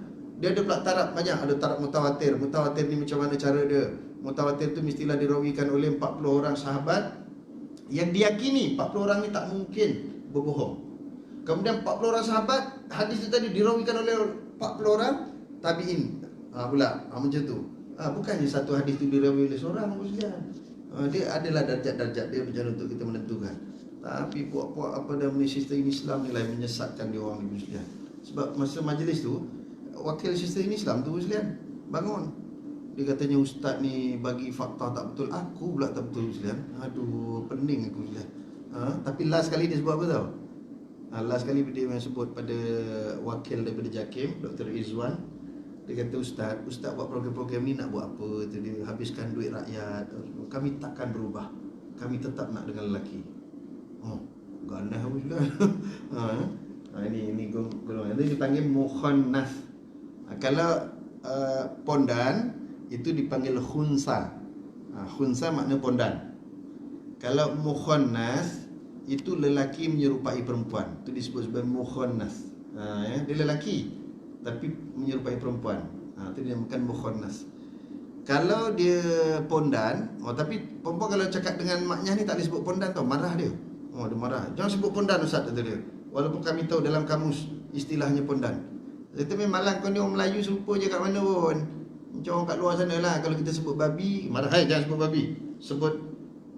Dia ada pula taraf banyak, ada taraf mutawatir. Mutawatir ni macam mana cara dia? Mutawatir tu mestilah dirawikan oleh 40 orang sahabat yang diyakini 40 orang ni tak mungkin berbohong. Kemudian 40 orang sahabat, hadis itu tadi dirawikan oleh 40 orang tabi'in. Pula macam tu. Bukannya satu hadis itu dirawi oleh seorang Muslim. Dia adalah darjat-darjat dia macam untuk kita menentukan. Tapi puak-puak apa nama sistem Islam ni lah yang menyesatkan dia orang ni Muslim. Sebab masa majlis tu, wakil sistem Islam tu Muslim bangun. Dia katanya ustaz ni bagi fakta tak betul. Aku pula tak betul Muslim. Aduh, pening aku Muslim. Tapi last kali dia sebut apa tau? Last kali dia sebut pada wakil daripada JAKIM, Dr. Izwan. Dia kata, Ustaz buat program-program ni nak buat apa? Dia habiskan duit rakyat. Kami takkan berubah. Kami tetap nak dengan lelaki. Ganah apa juga. Ini golongan. Dia dipanggil mukhannas. Kalau pondan itu dipanggil khunsa. Khunsa makna pondan. Kalau mukhannas itu lelaki menyerupai perempuan, itu disebut sebagai mukhannas. Dia lelaki tapi menyerupai perempuan. Itu dinamakan mukhannas. Kalau dia pondan, tapi perempuan kalau cakap dengan maknya ni tak boleh sebut pondan tau, marah dia. Dia marah. Jangan sebut pondan ustaz, kata dia. Walaupun kami tahu dalam kamus istilahnya pondan. Tetapi malang kau ni orang Melayu serupa je kat mana pun. Macam orang kat luar sana lah. Kalau kita sebut babi, marah, jangan sebut babi, sebut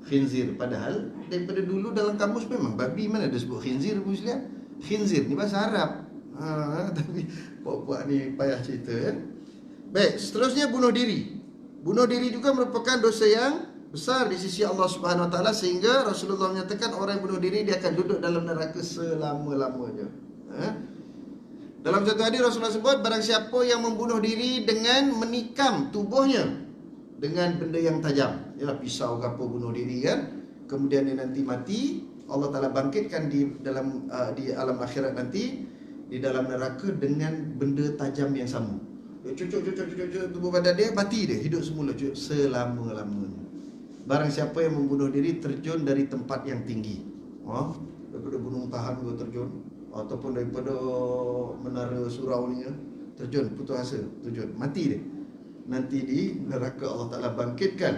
khinzir. Padahal daripada dulu dalam kamus memang babi mana ada sebut khinzir, Muslim. Khinzir ni bahasa Arab. Tapi puak-puak ni payah cerita ya. Baik, seterusnya bunuh diri. Bunuh diri juga merupakan dosa yang besar di sisi Allah Subhanahu Wa Taala, sehingga Rasulullah menyatakan orang yang bunuh diri dia akan duduk dalam neraka selama-lamanya. Dalam satu hadis Rasulullah sebut, barang siapa yang membunuh diri dengan menikam tubuhnya dengan benda yang tajam, ialah pisau ke apa, bunuh diri kan, kemudian dia nanti mati, Allah Taala bangkitkan di alam akhirat nanti di dalam neraka dengan benda tajam yang sama. Cucuk tubuh badan dia, mati dia, hidup semula selama-lamanya. Barang siapa yang membunuh diri terjun dari tempat yang tinggi, daripada gunung Tahan dia terjun, ataupun daripada menara surau ni terjun, putus asa, terjun, mati dia. Nanti di neraka Allah Ta'ala bangkitkan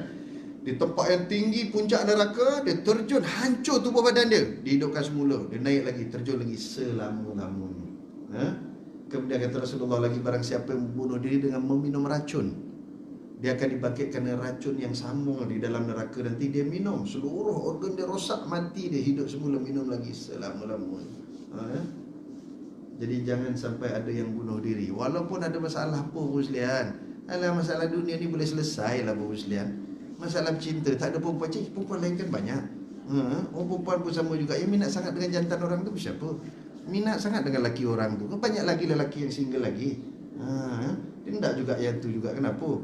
di tempat yang tinggi, puncak neraka, dia terjun, hancur tubuh badan dia, dihidupkan semula, dia naik lagi, terjun lagi selama-lamanya. Kemudian kata Rasulullah lagi, barang siapa yang membunuh diri dengan meminum racun, dia akan dibangkitkan dengan racun yang sama di dalam neraka. Nanti dia minum, seluruh organ dia rosak, mati dia, hidup semula, minum lagi selama-lamanya. Jadi jangan sampai ada yang bunuh diri. Walaupun ada masalah pun Muslian, masalah dunia ni boleh selesai lah Muslian. Masalah cinta, tak ada perempuan, perempuan lain kan banyak. Orang perempuan pun sama juga. Yang minat sangat dengan jantan orang tu siapa? Minat sangat dengan laki orang tu, banyak lagi lelaki yang single lagi. Dia tak juga yang tu juga. Kenapa?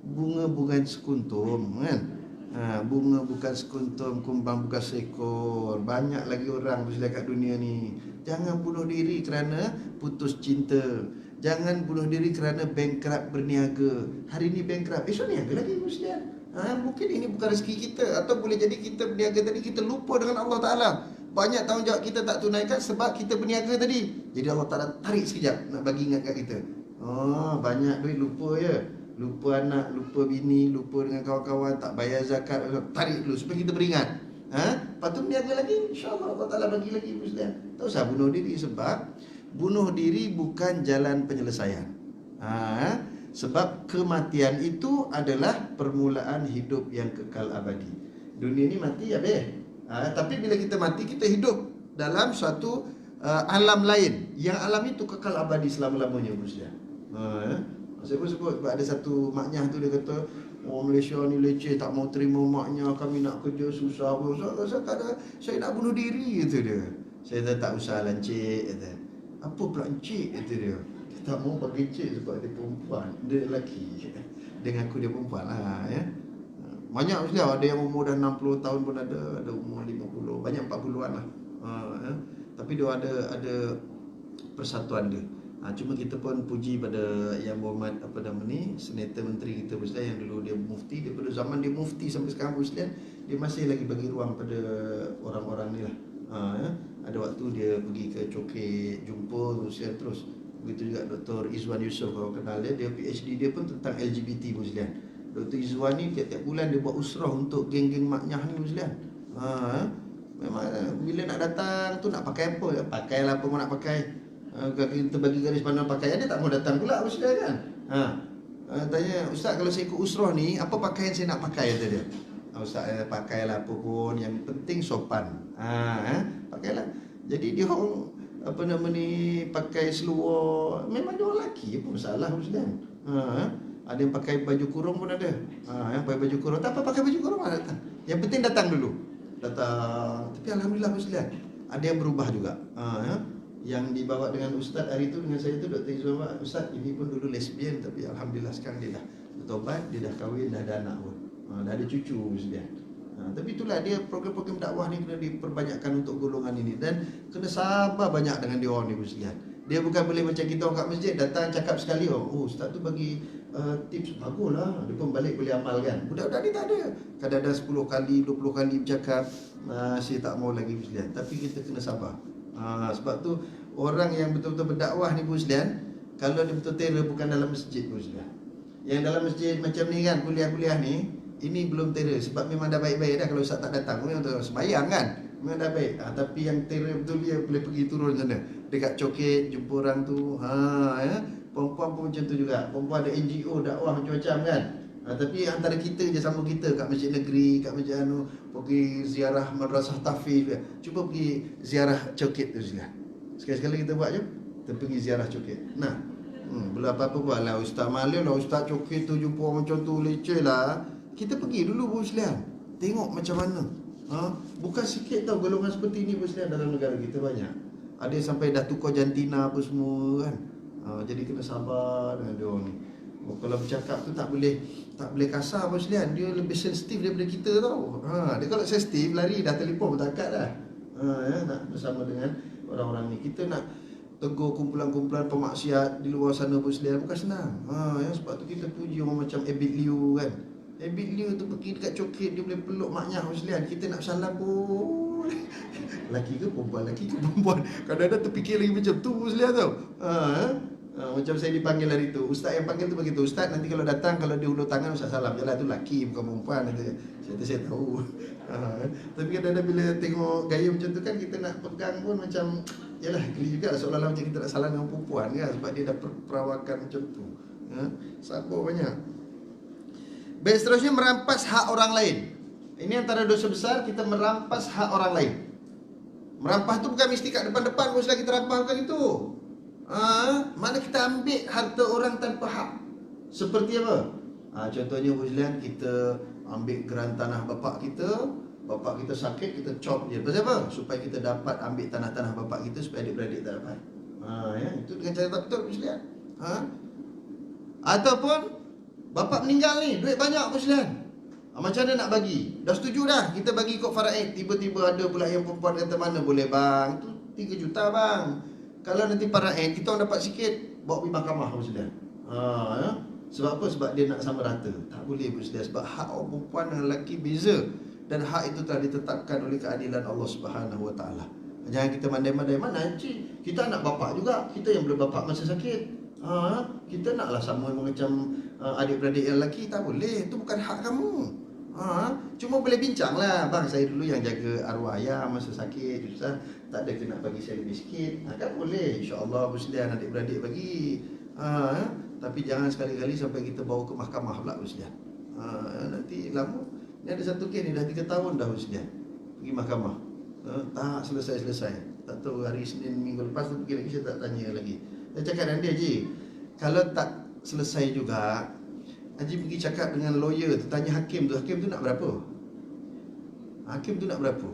Bunga bukan sekuntum kan. Bunga bukan sekuntum, kumbang bukan seekor. Banyak lagi orang bersedia kat dunia ni. Jangan bunuh diri kerana putus cinta. Jangan bunuh diri kerana bankrupt berniaga. Hari ni bankrupt, esok niaga lagi Muslim. Mungkin ini bukan rezeki kita, atau boleh jadi kita berniaga tadi kita lupa dengan Allah Ta'ala. Banyak tanggungjawab kita tak tunaikan sebab kita berniaga tadi. Jadi Allah Ta'ala tarik sekejap nak bagi ingat kat kita. Banyak duit lupa ya. Lupa anak, lupa bini, lupa dengan kawan-kawan, tak bayar zakat, tarik dulu supaya kita beringat. Lepas tu berniaga lagi, insyaAllah Allah Ta'ala bagi lagi Muslim. Tak usah bunuh diri, sebab bunuh diri bukan jalan penyelesaian. Sebab kematian itu adalah permulaan hidup yang kekal abadi. Dunia ni mati habis. Tapi bila kita mati, kita hidup dalam suatu alam lain. Yang alam itu kekal abadi selama-lamanya Muslim. Saya pun sebut, ada satu maknya tu dia kata, orang Malaysia ni leceh, tak mau terima maknya, kami nak kerja susah. Saya nak bunuh diri, kata dia. Saya kata tak usah lah encik, kata. Apa pula encik, kata dia. Dia tak mau bagi encik sebab dia perempuan, dia lelaki. Dia ngaku dia perempuan lah ya. Banyak Muslim, ada yang umur dah 60 tahun pun ada umur 50, banyak 40-an lah. Tapi dia ada persatuan dia. Cuma kita pun puji pada Yang Berhormat Senator Menteri kita Muslim yang dulu dia mufti, daripada zaman dia mufti sampai sekarang Muslim, dia masih lagi bagi ruang pada orang-orang ni lah. Ada waktu dia pergi ke Chokit, jumpa Muslim terus. Begitu juga Dr. Izwan Yusof, kalau kenal dia PhD dia pun tentang LGBT Muslim. Dr. Izwan ni tiap-tiap bulan dia buat usrah untuk geng-geng maknyah ni Muslim. Memang bila nak datang tu nak pakai apa, pakailah apa mau nak pakai. Kita bagi garis pandang pakaian, dia tak mau datang pula Ustaz kan. Tanya, Ustaz kalau saya ikut usrah ni, apa pakaian saya nak pakai, kata dia. Ustaz pakailah apa pun, yang penting sopan. Pakailah. Jadi dia orang pakai seluar, memang dia orang lelaki, apa masalah Ustaz. Ada yang pakai baju kurung pun ada. Yang pakai baju kurung, tak apa pakai baju kurung lah datang. Yang penting datang dulu. Datang. Tapi alhamdulillah Ustaz, ada yang berubah juga. Yang dibawa dengan Ustaz hari tu dengan saya tu Dr. Izwan, Ustaz ini pun dulu lesbian tapi alhamdulillah sekarang dia dah bertobat, dia dah kahwin, dah ada anak pun, dah ada cucu Ustaz. Tapi itulah dia, program-program dakwah ni kena diperbanyakkan untuk golongan ini, dan kena sabar banyak dengan dia orang ni Ustaz. Dia bukan boleh macam kita orang kat masjid datang cakap sekali, oh ustaz tu bagi tips bagus lah, dia pun balik boleh amalkan. Budak-budak ni tak ada. Kadang-kadang 10 kali 20 kali bercakap masih tak mau lagi Muslihan. Tapi kita kena sabar. Sebab tu orang yang betul-betul berdakwah ni Muslihan, kalau dia betul terror bukan dalam masjid Muslihan. Yang dalam masjid macam ni kan, kuliah-kuliah ni, ini belum terror. Sebab memang dah baik-baik dah. Kalau ustaz tak datang, memang tu sembahyang kan, memang dah baik. Tapi yang terror betul dia boleh pergi turun sana dekat Coket, jumpa orang tu. Ya. Perempuan pun macam tu juga. Perempuan ada NGO, dakwah macam-macam kan. Tapi antara kita je sama kita kat masjid negeri, kat masjid pergi ziarah madrasah tahfiz. Cuba pergi ziarah Coket tu juga. Sekali-sekali kita buat je. Kita pergi ziarah Coket. Nah, belum apa-apa buat lah. Ustaz malu lah, Ustaz Coket tu jumpa orang macam tu, leceh lah. Kita pergi dulu Muslihan, tengok macam mana. Bukan sikit tau golongan seperti ni Muslihan dalam negara kita banyak. Ada yang sampai dah tukar jantina apa semua kan. Jadi kena sabar dengan dia orang ni. Kalau bercakap tu tak boleh kasar Muslihan. Dia lebih sensitif daripada kita tau. Dia kalau sensitif lari dah telefon bertakat dah. Nak bersama dengan orang-orang ni. Kita nak tegur kumpulan-kumpulan pemaksiat di luar sana Muslihan bukan senang. Sebab tu kita puji orang macam Abid Liu kan. Abid Liu tu pergi dekat Coket, dia boleh peluk maknya Muslihan. Kita nak salam pun laki ke perempuan, laki ke perempuan. Kadang-kadang terfikir lagi macam tu Muslihan tau. Macam saya dipanggil hari tu, ustaz yang panggil tu begitu, ustaz nanti kalau datang, kalau dia ulur tangan ustaz salam. Yalah tu laki bukan perempuan. Saya tahu. Tapi kadang-kadang bila tengok gaya macam tu kan, kita nak pegang pun macam yalah geli juga, seolah-olah macam kita nak salam dengan perempuan kan, sebab dia dah perawakan macam tu. Sabar banyak. Baik, seterusnya merampas hak orang lain. Ini antara dosa besar, kita merampas hak orang lain. Merampas tu bukan mesti kat depan-depan pun kita rampas, bukan itu. Mana kita ambil harta orang tanpa hak. Seperti apa? Contohnya Muslihan, kita ambil geran tanah bapak kita sakit, kita chop dia. Pasal apa? Supaya kita dapat ambil tanah-tanah bapak kita, supaya adik-beradik tak dapat. Itu dengan cara tak betul Muslihan. Ataupun bapak meninggal ni, duit banyak Muslihan. Macam mana nak bagi? Dah setuju dah, kita bagi ikut faraid. Tiba-tiba ada pula yang perempuan kata, mana boleh bang, tu 3 juta bang. Kalau nanti faraid, kita orang dapat sikit, bawa pergi mahkamah Muslihan. Sebab apa? Sebab dia nak sama rata. Tak boleh Muslihan. Sebab hak orang perempuan dan lelaki beza. Dan hak itu telah ditetapkan oleh keadilan Allah Subhanahu Wa Taala. Jangan kita mandai-mandai, mana cik, kita anak bapak juga, kita yang boleh bapak masa sakit. Kita naklah sama macam adik-beradik yang lelaki. Tak boleh, itu bukan hak kamu. Cuma boleh bincang lah, bang saya dulu yang jaga arwah ayah masa sakit, susah, tak ada kena bagi saya lebih sikit. Kan boleh, insyaAllah Muslihan adik-beradik bagi. Tapi jangan sekali-kali sampai kita bawa ke mahkamah pula Muslihan. Nanti lama. Ni ada satu kes ni dah 3 tahun dah Muslihan pergi mahkamah, tak selesai-selesai. Tak tahu hari Isnin minggu lepas tu pergi lagi, saya tak tanya lagi. Saya cakap dengan dia, Haji, kalau tak selesai juga, Haji pergi cakap dengan lawyer tu, tanya hakim tu nak berapa? Hakim tu nak berapa?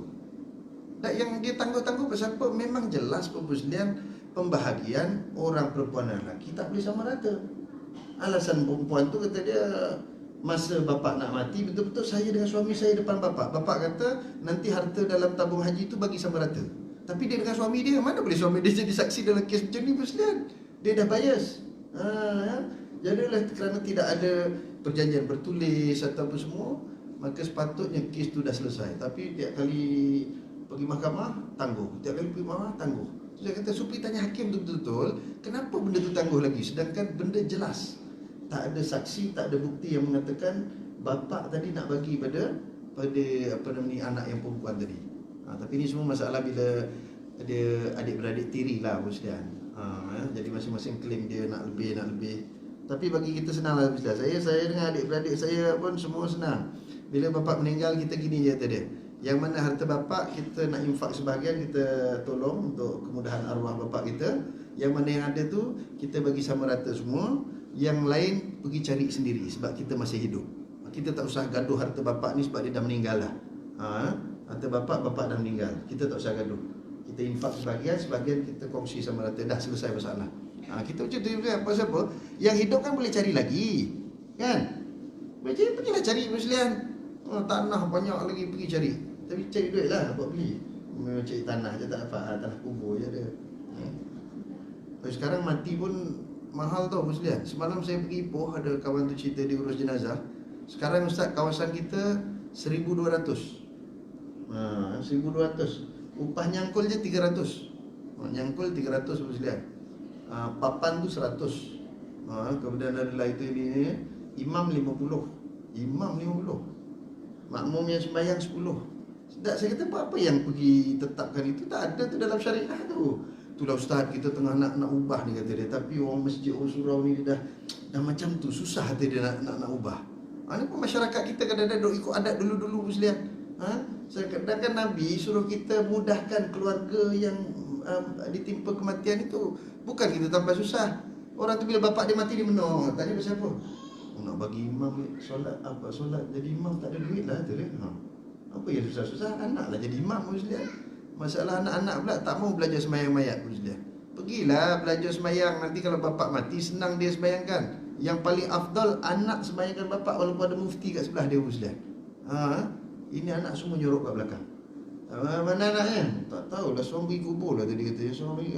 Dan yang dia tangguh-tangguh pasal apa? Memang jelas Muslihan, pembahagian orang perempuan dan lelaki tak boleh sama rata. Alasan perempuan tu kata dia, masa bapak nak mati, betul-betul saya dengan suami saya depan bapak. Bapak kata nanti harta dalam tabung haji tu bagi sama rata. Tapi dia dengan suami dia, mana boleh suami dia jadi saksi dalam kes macam ni Muslihan? Dia dah bias. Jadilah kerana tidak ada perjanjian bertulis ataupun semua, maka sepatutnya kes tu dah selesai. Tapi tiap kali pergi mahkamah, tangguh. Tiap kali pergi mahkamah, tangguh. So, saya kata, supaya tanya hakim tu betul-betul, kenapa benda tu tangguh lagi? Sedangkan benda jelas. Tak ada saksi, tak ada bukti yang mengatakan bapak tadi nak bagi pada anak yang perempuan tadi. Tapi ni semua masalah bila dia adik-beradik tiri lah Muslihan. Jadi masing-masing claim dia nak lebih. Tapi bagi kita senang lah Muslihan. Saya dengan adik-beradik saya pun semua senang. Bila bapak meninggal, kita gini je kata dia, yang mana harta bapak kita nak infak sebahagian, kita tolong untuk kemudahan arwah bapak kita. Yang mana yang ada tu kita bagi sama rata semua. Yang lain pergi cari sendiri sebab kita masih hidup. Kita tak usah gaduh harta bapak ni sebab dia dah meninggal lah. Harta bapak dah meninggal, kita tak usah gaduh. Kita infak sebahagian kita kongsi sama rata. Dah selesai masalah. Kita macam tu kan. Pasal apa? Yang hidup kan boleh cari lagi, kan? Pergilah cari Muslihan. Tanah banyak lagi, pergi cari. Tapi cari duit lah buat beli. Cari tanah je tak dapat. Tanah kubur je ada. Sekarang mati pun mahal tau Muslihan. Semalam saya pergi Ipoh, ada kawan tu cerita dia urus jenazah. Sekarang Ustaz, kawasan kita 1,200. 1,200. Upah nyangkul je 300. Nyangkul 300 Muslihan. Papan tu 100. Kemudian adalah itu ini imam 50. Imam 50. Makmum yang sembahyang 10. Tak, saya kata apa yang pergi tetapkan itu? Tak ada tu dalam syariah tu. Itulah Ustaz, kita tengah nak ubah ni, kata dia. Tapi orang masjid, orang surau ni dah macam tu, susah hati dia nak ubah. Ni pun masyarakat kita kadang-kadang duk ikut adat dulu-dulu Muslihan. Sedangkan Nabi suruh kita mudahkan keluarga yang ditimpa kematian itu. Bukan kita tambah susah. Orang tu bila bapak dia mati dia menang. Tanya pasal apa? Nak bagi imam solat, apa solat jadi imam tak ada duit lah tu dia. Apa yang susah-susah? Anak lah jadi imam Muslihan. Masalah anak-anak pula tak mau belajar sembahyang mayat Muslihan. Pergilah belajar sembahyang, nanti kalau bapak mati senang dia sembahyangkan. Yang paling afdal anak sembahyangkan bapak walaupun ada mufti kat sebelah dia Muslihan. Ini anak semua nyorok kat belakang. Mana anaknya? Tak tahulah, seorang pergi kubur lah tadi katanya. Seorang pergi.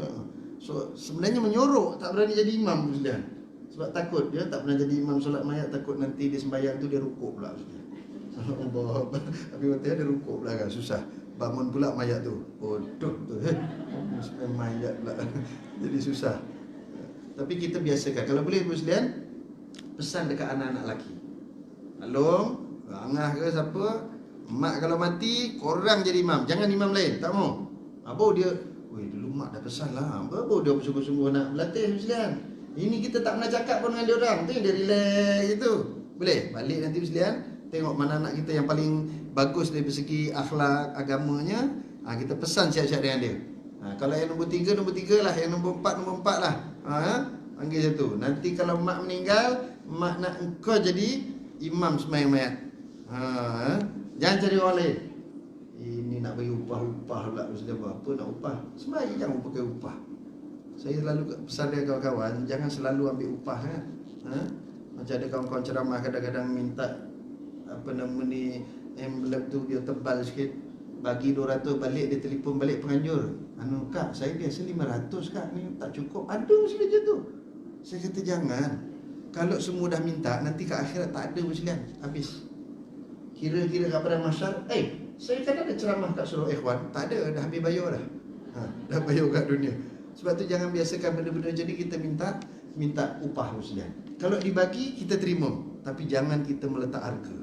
So sebenarnya menyorok, tak berani jadi imam Muslihan. Sebab takut, dia tak pernah jadi imam solat mayat, takut nanti dia sembahyang tu dia rukuk pula Muslihan. Allah, habis waktu dia rukuk pula kan, susah. Bangun pula mayat tu, bodoh tu, mayat pula. Jadi susah. Tapi kita biasakan, kalau boleh Muslihan, pesan dekat anak-anak lelaki. Along, angah ke siapa, mak kalau mati, korang jadi imam, jangan imam lain, tak mau. Apa dia, dulu mak dah pesan lah, apa dia sungguh-sungguh nak berlatih Muslihan. Ini kita tak pernah cakap pun dengan dia orang, tu yang dia relax gitu. Boleh, balik nanti Muslihan, tengok mana anak kita yang paling bagus dari segi akhlak agamanya, kita pesan siap-siap dengan dia. Kalau yang nombor 3 lah, yang nombor 4 lah. Panggil satu. Nanti kalau mak meninggal, mak nak engkau jadi imam sembahyang mayat. Jangan cari orang lain. Ini nak bagi upah pula Muslim, apa nak upah? Sembahyang jangan pakai upah. Saya selalu pesan dia kawan-kawan, jangan selalu ambil upah kan. Macam ada kawan-kawan ceramah kadang-kadang minta envelope tu dia tebal sikit, bagi 200 balik, dia telefon balik penganjur, kak saya biasa 500 kak, ni tak cukup. Ada macam tu. Saya kata jangan. Kalau semua dah minta, nanti ke akhirat tak ada Muslihan, habis. Kira-kira kat padang mahsyar, saya kan ada ceramah kat Surau Ikhwan, tak ada, dah habis bayar dah. Dah bayar kat dunia. Sebab tu jangan biasakan benda-benda jadi kita minta upah Muslihan. Kalau dibagi kita terima, tapi jangan kita meletak harga.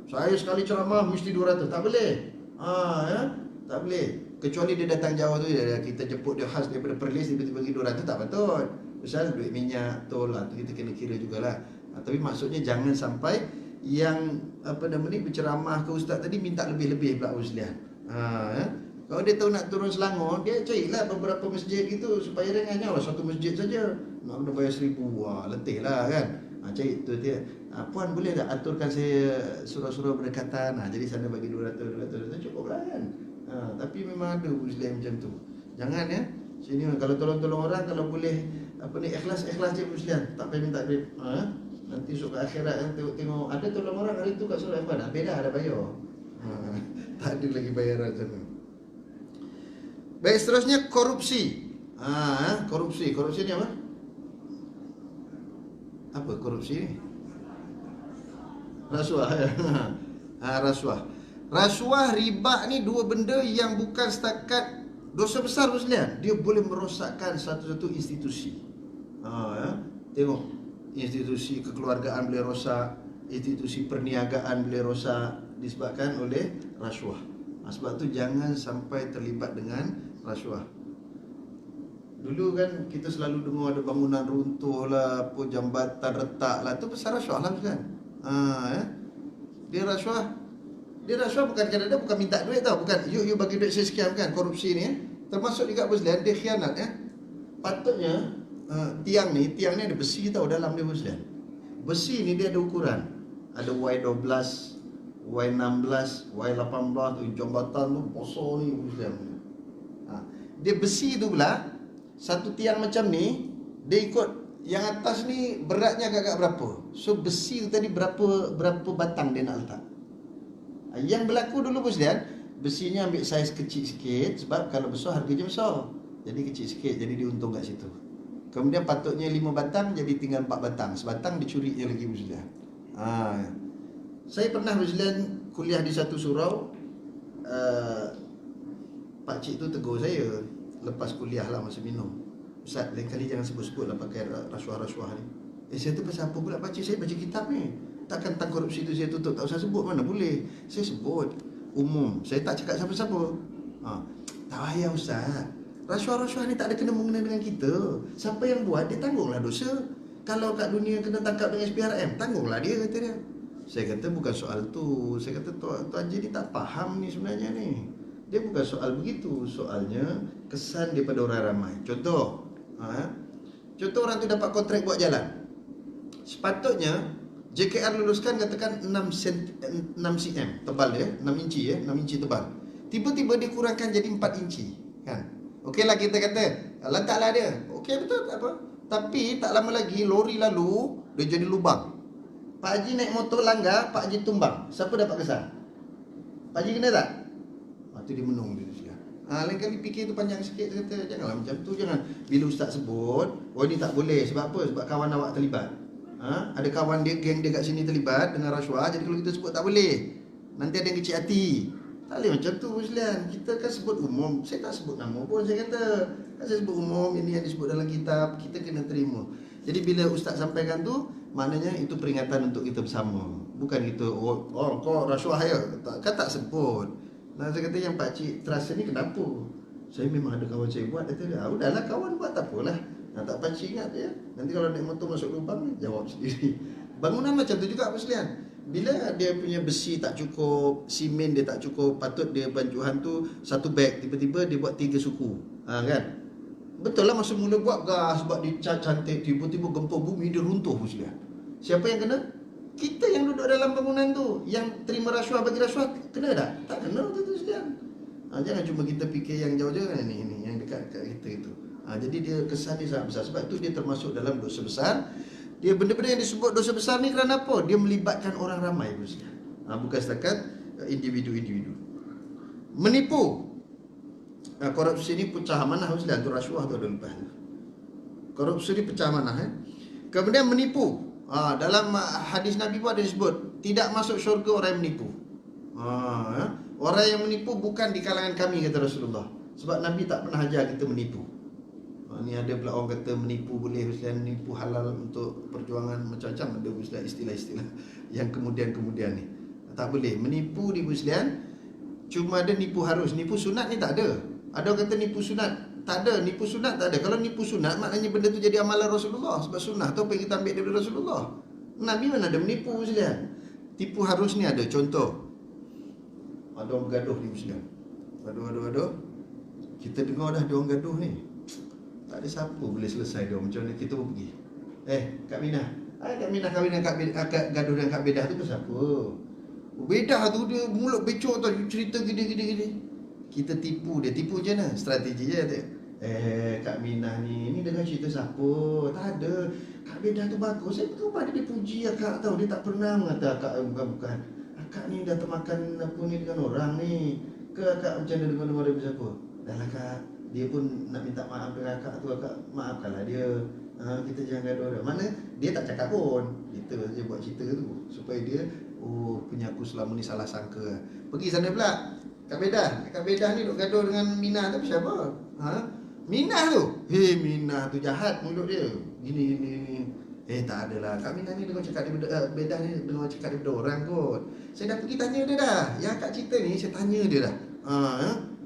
Saya sekali ceramah mesti 200, tak boleh. Tak boleh. Kecuali dia datang jauh tu, kita jemput dia khas daripada Perlis, dia bagi 200, tak betul. Misal duit minyak, tol lah, tu kita kena kira jugalah. Tapi maksudnya jangan sampai yang berceramah ke ustaz tadi minta lebih-lebih pula Muslihan. Kalau dia tahu nak turun Selangor, dia carilah beberapa masjid gitu supaya ringannya lah satu masjid saja. Nak kena bayar 1,000, letih lah kan. Cari tu dia. Puan boleh tak aturkan saya surau-surau berdekatan, jadi sana bagi 200 cukup lah kan. Tapi memang ada Muslim macam tu. Jangan ya. Sini kalau tolong-tolong orang, kalau boleh ikhlas je Muslim. Tak payah minta duit. Nanti esok ke akhirat tengok ada tolong orang hari tu kat Surau Ikhwan, beda ada bayar. Tak ada lagi bayaran sana. Baik, seterusnya korupsi. Korupsi ni apa? Apa korupsi ni? Rasuah. Rasuah, riba ni dua benda yang bukan setakat dosa besar Muslihan. Dia boleh merosakkan satu-satu institusi. Tengok, institusi kekeluargaan boleh rosak, institusi perniagaan boleh rosak disebabkan oleh rasuah. Sebab tu jangan sampai terlibat dengan rasuah. Dulu kan kita selalu dengar ada bangunan runtuh lah, apa jambatan retak lah, tu pasal rasuah lah kan. Dia rasuah bukan kadang-kadang bukan minta duit tau, bukan you bagi duit saya sekian, kan korupsi ni termasuk juga Muslihan, dia khianat Patutnya tiang ni ada besi tau dalam dia Muslihan. Besi ni dia ada ukuran, ada Y12, Y16, Y18 tu, jambatan tu posor ni Muslihan. Dia besi tu pula, satu tiang macam ni, dia ikut yang atas ni beratnya agak-agak berapa. So besi tu tadi berapa batang dia nak letak. Yang berlaku dulu Muslihan, besinya ambil saiz kecil sikit, sebab kalau besar harganya besar. Jadi kecil sikit, jadi diuntung kat situ. Kemudian patutnya 5 batang, jadi tinggal 4 batang. Sebatang dicurinya lagi Muslihan. Saya pernah Muslihan kuliah di satu surau. Pakcik tu tegur saya lepas kuliah lah masa minum. Ustaz, lain kali jangan sebut-sebut lah pakai rasuah-rasuah ni. Saya tu pasal apa pula pakcik, saya baca kitab ni. Takkan tentang korupsi tu saya tutup, tak usah sebut, mana boleh. Saya sebut umum, saya tak cakap siapa-siapa. Tak payah Ustaz, rasuah-rasuah ni tak ada kena-mengena dengan kita. Siapa yang buat, dia tanggunglah dosa. Kalau kat dunia kena tangkap dengan SPRM, tanggunglah dia, kata dia. Saya kata bukan soal tu. Saya kata Tuan Haji ni tak faham ni sebenarnya ni. Dia bukan soal begitu. Soalnya kesan daripada orang ramai. Contoh, contoh orang tu dapat kontrak buat jalan. Sepatutnya JKR luluskan katakan 6 cm tebal dia, 6 inci 6 inci tebal. Tiba-tiba dia kurangkan jadi 4 inci, kan? Okeylah kita kata, letaklah dia. Okey betul, tak apa. Tapi tak lama lagi lori lalu, dia jadi lubang. Pak Haji naik motor langgar, Pak Haji tumbang. Siapa dapat kesan? Pak Haji kena tak? Tu dia menung dia tu. Lain kali fikir tu panjang sikit. Dia kata janganlah macam tu, jangan. Bila ustaz sebut, oh ini tak boleh. Sebab apa? Sebab kawan awak terlibat. Ada kawan dia, geng dia kat sini terlibat dengan rasuah. Jadi kalau kita sebut tak boleh, nanti ada yang kecil hati. Tak boleh macam tu Muslihan. Kita kan sebut umum. Saya tak sebut nama pun, saya kata kan saya sebut umum. Ini yang disebut dalam kitab, kita kena terima. Jadi bila ustaz sampaikan tu, maknanya itu peringatan untuk kita bersama. Bukan kita, oh kau rasuah ya. Kan tak sebut. Nah, saya kata yang pakcik terasa ni kenapa? Saya memang ada kawan saya buat. Kata dia, udahlah kawan buat tak apalah. Tak pakcik ingat dia. Nanti kalau naik motor masuk lubang, jawab sendiri. Bangunan macam tu juga Muslihan. Bila dia punya besi tak cukup, simen dia tak cukup, patut dia bancuhan tu satu beg, tiba-tiba dia buat 3 suku. Kan? Betul lah masa mula buat gas, buat dia cantik, tiba-tiba gempa bumi dia runtuh Muslihan. Siapa yang kena? Kita yang duduk dalam bangunan tu, yang terima rasuah bagi rasuah, kena tak? Tak kena tu Muslihan. Jangan cuma kita fikir yang jauh-jauh, ini yang dekat kita itu. Jadi dia kesan dia sangat besar. Sebab itu dia termasuk dalam dosa besar. Dia benda-benda yang disebut dosa besar ni kerana apa? Dia melibatkan orang ramai Muslihan. Bukan setakat individu-individu. Menipu. Korupsi ni pecah amanah Muslihan. Tu rasuah tu ada lepas. Korupsi ni pecah amanah. Kemudian menipu. Dalam hadis Nabi pun ada disebut, tidak masuk syurga orang yang menipu. Orang yang menipu bukan di kalangan kami, kata Rasulullah. Sebab Nabi tak pernah ajar kita menipu. Ni ada pula orang kata menipu boleh, Muslihan menipu halal untuk perjuangan macam-macam. Ada Muslihan istilah-istilah yang kemudian-kemudian ni. Tak boleh. Menipu di Muslihan cuma ada nipu harus. Nipu sunat ni tak ada. Ada orang kata nipu sunat. Tak ada, nipu sunat tak ada. Kalau nipu sunat maknanya benda tu jadi amalan Rasulullah. Sebab sunnah tu apa yang kita ambil daripada Rasulullah. Nabi mana ada menipu Muslihan. Tipu harus ni ada. Contoh, ada orang bergaduh di Muslihan. Aduh. Kita dengar dah dia orang gaduh ni. Tak ada siapa boleh selesai dia. Macam mana kita pun pergi. Kak Minah. Kak Minah kahwin dengan Kak gaduh dengan Kak Bedah tu pasal apa? Bedah tu dia mulut becok tau, cerita gini. Kita tipu dia. Tipu je lah. Strategi je tu. Kak Minah ni dengar cerita siapa? Tak ada. Kak Bedah tu bagus. Saya betul pada dia puji akak tau. Dia tak pernah mengata akak bukan. Akak ni dah termakan apa ni dengan orang ni. Ke akak macam mana dengar daripada siapa? Dah lah kak. Dia pun nak minta maaf dengan akak tu. Akak maafkanlah dia. Kita jangan gaduh dah. Mana dia tak cakap pun. Kita je buat cerita tu. Supaya dia, punya aku selama ni salah sangka. Pergi sana pula. Kak Bedah ni duk gaduh dengan Minah tu siapa? Minah tu. Minah tu jahat mulut dia. Gini. Tak adalah. Kak Minah ni dengar cakap daripada Bedah ni dengar cakap daripada orang kot. Saya dah pergi tanya dia dah. Yang Kak cerita ni saya tanya dia dah.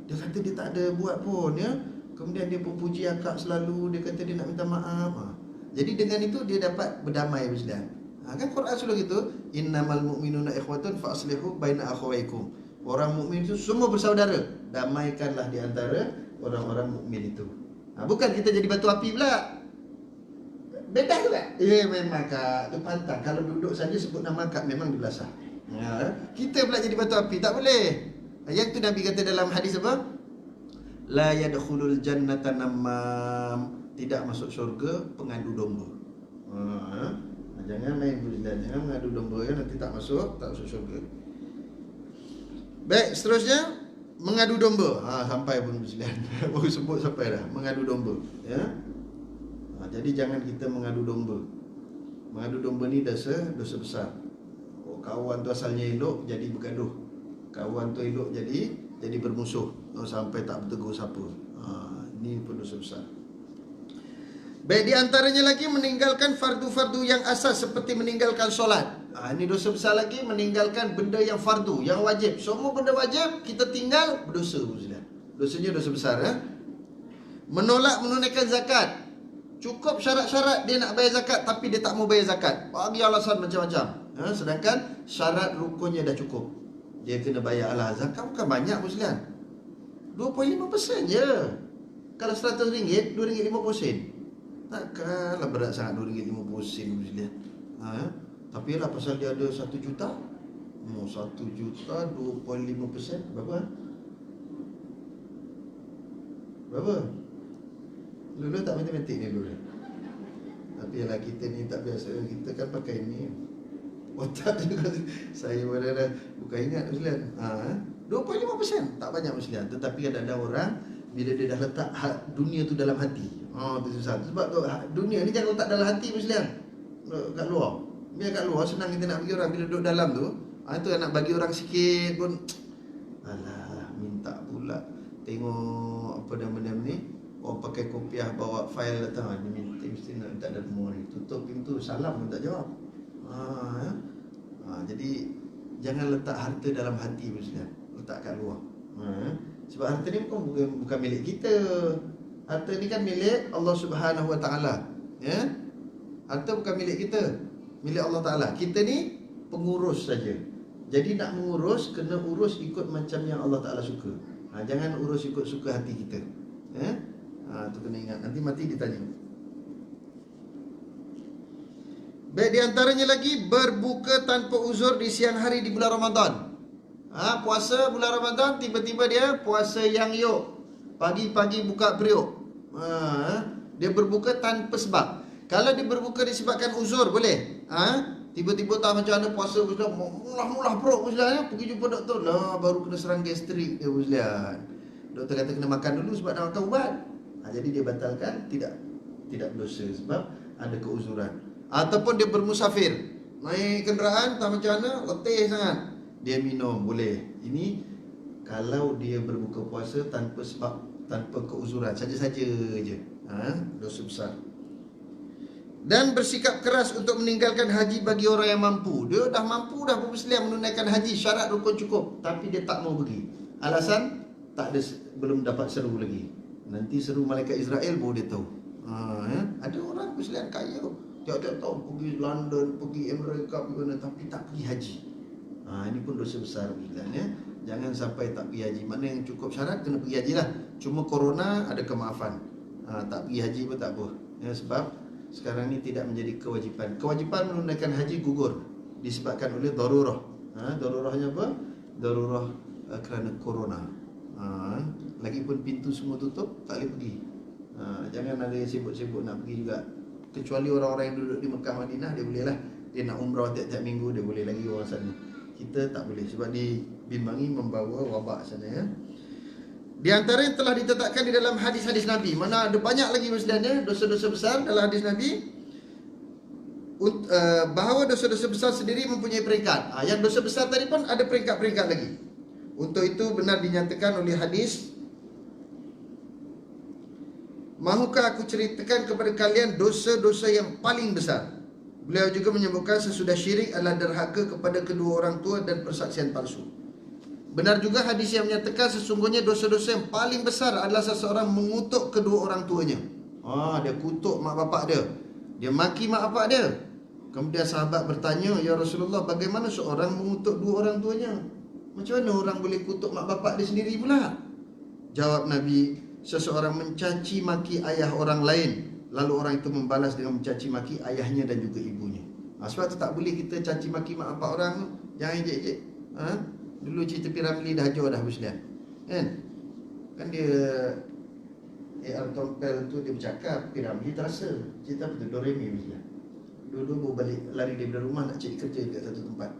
Dia kata dia tak ada buat pun ya. Kemudian dia pun puji akak selalu. Dia kata dia nak minta maaf. Jadi dengan itu dia dapat berdamai Muslihan. Kan Quran sudah gitu. Innamal mu'minuna ikhwatun fa aslihu baina akhawaykum. Orang mukmin itu semua bersaudara. Damaikanlah di antara orang-orang mukmin itu. Bukan kita jadi batu api pula. Bedah tu tak? Memang kak. Tu pantang. Kalau duduk saja sebut nama kak memang dibelasah. Kita pula jadi batu api. Tak boleh. Yang tu Nabi kata dalam hadis apa? La yadkhulul jannata namam. Tidak masuk syurga pengadu domba. Jangan main Muslihan. Jangan mengadu domba ya. Nanti tak masuk syurga. Baik, seterusnya mengadu domba. Sampai pun Muslihan. Baru sebut sampai dah. Mengadu domba. Ya. Jadi jangan kita mengadu domba. Mengadu domba ni dosa besar. Kawan tu asalnya elok jadi bergaduh. Kawan tu elok jadi bermusuh. Sampai tak bertegur siapa. Ini pun dosa besar. Baik, di antaranya lagi meninggalkan fardu-fardu yang asas seperti meninggalkan solat. Ini dosa besar lagi, meninggalkan benda yang fardu, yang wajib. Semua benda wajib kita tinggal, berdosa. Dosanya dosa besar. Menolak menunaikan zakat. Cukup syarat-syarat dia nak bayar zakat, tapi dia tak mau bayar zakat. Bagi alasan macam-macam. Sedangkan syarat rukunnya dah cukup. Dia kena bayar. Zakat bukan banyak Muslihan, 25% je. Kalau RM100, RM2.50. Takkanlah berat sangat RM2.50 Muslihan. Tapi lah pasal dia ada 1 juta. 1 juta 2.5%. Berapa? Dulu tak matematik ni dulu. Tapi lah kita ni tak biasa. Kita kan pakai ni otak juga. Saya pada bukan ingat Muslihan. 2.5%. Tak banyak Muslihan. Tetapi ada orang bila dia dah letak dunia tu dalam hati. Itu susah. Sebab tu dunia ni jangan letak dalam hati Muslihan. Kat luar. Biar kat luar senang kita nak bagi orang. Bila duduk dalam tu, itu nak bagi orang sikit pun minta pula. Tengok apa nama ni. Pakai kopiah bawa file datang. Dia minta mesti nak minta derma ni. Tutup pintu, salam pun tak jawab. Jadi jangan letak harta dalam hati Muslihan. Letak kat luar. Sebab harta ni bukan milik kita. Harta ni kan milik Allah Subhanahu Wa Taala. Ya? Harta bukan milik kita, milik Allah Taala. Kita ni pengurus saja. Jadi nak mengurus, kena urus ikut macam yang Allah Taala suka. Jangan urus ikut suka hati kita. Ya? Tu kena ingat. Nanti mati ditanya. Baik, di antaranya lagi berbuka tanpa uzur di siang hari di bulan Ramadan. Puasa bulan Ramadan, tiba-tiba dia puasa yang yok. Pagi-pagi buka periuk. Dia berbuka tanpa sebab. Kalau dia berbuka disebabkan uzur, boleh. Tiba-tiba tak macam mana puasa Muslihan, mulah-mulah perut Muslihan, pergi jumpa doktor lah, baru kena serang gastrik dia Muslihan. Doktor kata kena makan dulu sebab nak makan ubat. Jadi dia batalkan, tidak berdosa sebab ada keuzuran. Ataupun dia bermusafir, naik kenderaan tak macam mana, letih sangat, dia minum, boleh. Ini kalau dia berbuka puasa tanpa sebab, tanpa keuzuran, saja-saja je. Dosa besar. Dan bersikap keras untuk meninggalkan haji bagi orang yang mampu. Dia dah mampu dah Muslim menunaikan haji, syarat rukun cukup, tapi dia tak mau pergi. Alasan tak ada, belum dapat seru lagi. Nanti seru malaikat Israel baru dia tahu. Ada orang Muslim kaya, tiap-tiap tahun pergi London, pergi Amerika, pergi mana, tapi tak pergi haji. Ini pun dosa besar Muslim, ya. Jangan sampai tak pergi haji. Mana yang cukup syarat kena pergi haji lah. Cuma corona ada kemaafan. Tak pergi haji pun tak apa. Ya, sebab sekarang ni tidak menjadi kewajipan. Kewajipan menunaikan haji gugur disebabkan oleh darurah. Darurahnya apa? Darurah kerana corona. Lagipun pintu semua tutup, tak boleh pergi. Jangan ada yang sibuk-sibuk nak pergi juga. Kecuali orang-orang yang duduk di Mekah Madinah, dia boleh lah. Dia nak umrah tiap-tiap minggu, dia boleh lagi orang sana. Kita tak boleh sebab dibimbangi membawa wabak sana, ya. Di antara yang telah ditetapkan di dalam hadis-hadis Nabi, mana ada banyak lagi Muslimnya dosa-dosa besar dalam hadis Nabi, bahawa dosa-dosa besar sendiri mempunyai peringkat. Yang dosa besar tadi pun ada peringkat-peringkat lagi. Untuk itu benar dinyatakan oleh hadis, mahukah aku ceritakan kepada kalian dosa-dosa yang paling besar? Beliau juga menyebutkan sesudah syirik adalah derhaka kepada kedua orang tua dan persaksian palsu. Benar juga hadis yang menyatakan sesungguhnya dosa-dosa yang paling besar adalah seseorang mengutuk kedua orang tuanya. Dia kutuk mak bapak dia, dia maki mak bapak dia. Kemudian sahabat bertanya, ya Rasulullah, bagaimana seorang mengutuk dua orang tuanya? Macam mana orang boleh kutuk mak bapak dia sendiri pula? Jawab Nabi, seseorang mencaci maki ayah orang lain, lalu orang itu membalas dengan mencaci maki ayahnya dan juga ibunya. Sebab tu tak boleh kita caci maki mak bapak orang. Jangan ejek-ejek. Dulu cerita Piramli dah hajar dah Muslim, kan dia A.R. Tompel tu dia bercakap, Piramli terasa cerita apa tu, Doremi Muslim. Dua-dua baru balik, lari daripada rumah nak cari kerja dekat satu tempat.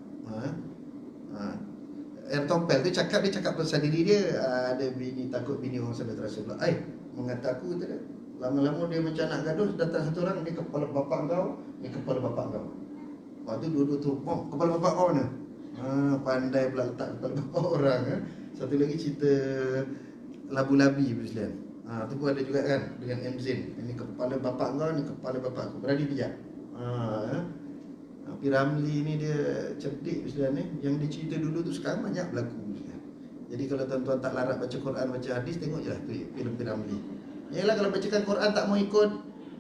Air Tompel tu dia cakap pasal diri dia. Ada bini, takut bini orang sampai terasa pula. Mengata aku tu dia. Lama-lama dia macam nak gaduh, datang satu orang, ni kepala bapak kau, ni kepala bapak kau. Lepas tu dua-dua tu, kepala bapak kau mana? Pandai pula letak kepala bapak orang. Satu lagi cerita labu-labi Muslim. Tu pun ada juga kan, dengan MZin. Ini kepala bapak kau, ni kepala bapak aku. Berani bijak. P. Ramlee ni dia cerdik Muslim ni. Yang dia cerita dulu tu sekarang banyak berlaku Muslim. Jadi kalau tuan-tuan tak larat baca Quran, baca hadis, tengok je lah filem P. Ramlee. Yalah, kalau bacakan Quran tak mau ikut,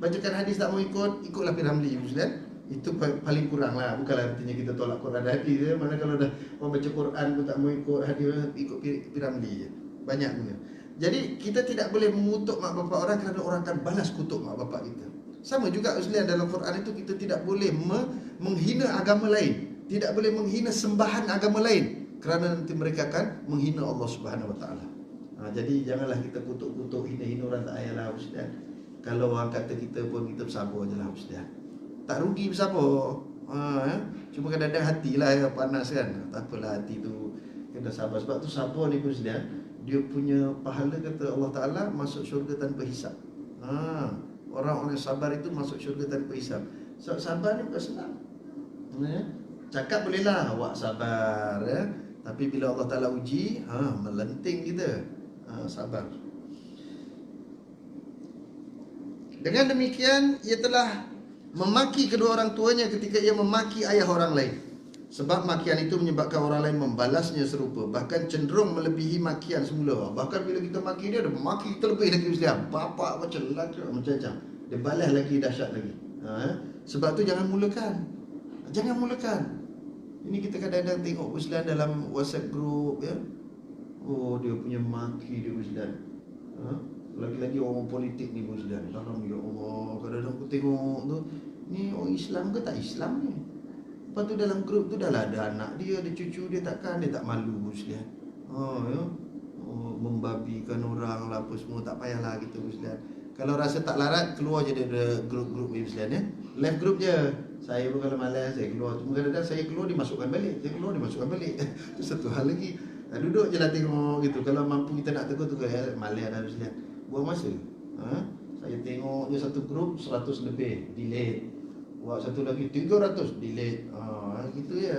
bacakan hadis tak mau ikut, ikutlah P. Ramlee Muslim. Itu paling kurang lah. Bukanlah artinya kita tolak Quran dan hadis. Mana kalau dah orang baca Quran pun tak mau ikut hadis, ikut P. Ramlee je. Banyak punya. Jadi kita tidak boleh mengutuk mak bapak orang, kerana orang akan balas kutuk mak bapak kita. Sama juga Ustaz, dalam Quran itu kita tidak boleh menghina agama lain, tidak boleh menghina sembahan agama lain, kerana nanti mereka akan menghina Allah Subhanahu Wa Taala. Jadi janganlah kita kutuk-kutuk, hina-hina orang, tak payahlah Ustaz. Kalau orang kata kita pun, kita bersabar je lah Ustaz. Tak rugi bersabar. Cuma kadang-kadang hatilah yang panas kan. Tak apalah, hati tu kena sabar. Sebab tu sabar ni Ustaz, dia punya pahala kata Allah Ta'ala masuk syurga tanpa hisap. Orang-orang sabar itu masuk syurga tanpa hisap. So, sabar ni bukan senang. Cakap bolehlah awak sabar, tapi bila Allah Ta'ala uji, melenting kita. Sabar. Dengan demikian, ia telah memaki kedua orang tuanya ketika ia memaki ayah orang lain. Sebab makian itu menyebabkan orang lain membalasnya serupa, bahkan cenderung melebihi makian semula. Bahkan bila kita maki dia maki terlebih lagi Muslim. Bapak macam lelaki macam-macam. Dia balas lagi dahsyat lagi. Sebab tu jangan mulakan. Jangan mulakan. Ini kita kadang-kadang tengok Muslim dalam WhatsApp group ya. Oh, dia punya maki dia Muslim. Lagi-lagi orang politik ni Muslim. Dalam ya Allah, kadang-kadang aku tengok tu, ni orang Islam ke tak Islam ni? Lepas tu dalam grup tu dah lah ada anak dia, ada cucu dia, takkan dia tak malu Muslim. Membabikan orang lah apa semua, tak payahlah kita Muslim. Kalau rasa tak larat, keluar je dari grup-grup Muslim ya. Left group je. Saya pun kalau malas, saya keluar. Cuma kadang-kadang saya keluar, dimasukkan balik. Saya keluar, dimasukkan balik. Itu satu hal lagi. Duduk je lah tengok gitu. Kalau mampu kita nak tegur, malas dah Muslim. Buang masa. Saya tengok je satu grup 100 lebih delete. Buat satu lagi 300 delete. Gitu ya.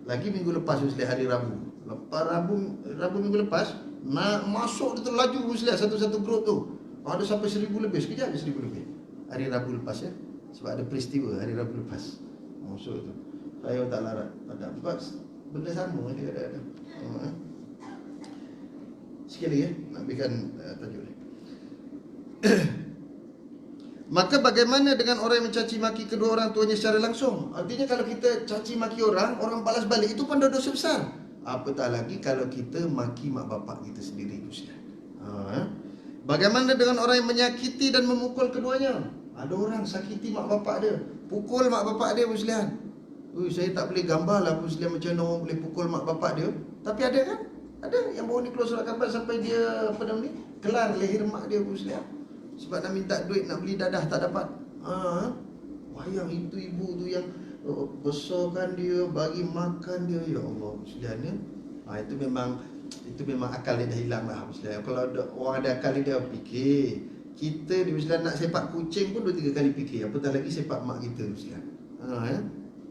Lagi minggu lepas Muslim, hari Rabu. Lepas Rabu minggu lepas, nak masuk dia terlaju Muslim satu-satu grup tu. Ada sampai 1000 lebih. Sekejap je 1000 lebih. Hari Rabu lepas ya. Sebab ada peristiwa hari Rabu lepas. Masuk tu. Saya tak larat. Tak sebab benda sama dia kadang-kadang. Sikit lagi ya. Nak berikan tajuk ni. Maka bagaimana dengan orang yang mencaci maki kedua orang tuanya secara langsung? Artinya kalau kita caci maki orang balas balik, itu pun dosa besar. Apatah lagi kalau kita maki mak bapak kita sendiri Ustaz. Bagaimana dengan orang yang menyakiti dan memukul keduanya? Ada orang sakiti mak bapak dia, pukul mak bapak dia Muslim. Saya tak boleh gambar lah Muslim macam mana orang boleh pukul mak bapak dia. Tapi ada kan? Ada yang baru ni keluar surat khabar sampai dia kelar leher mak dia Muslim. Sebab nak minta duit, nak beli dadah tak dapat. Wayang itu ibu tu yang besarkan dia, bagi makan dia. Ya Allah Muslim. Itu memang akal dia dah hilang lah Muslim. Kalau orang ada akal dia fikir. Kita di Muslim nak sepak kucing pun 2-3 kali fikir. Apatah lagi sepak mak kita Muslim.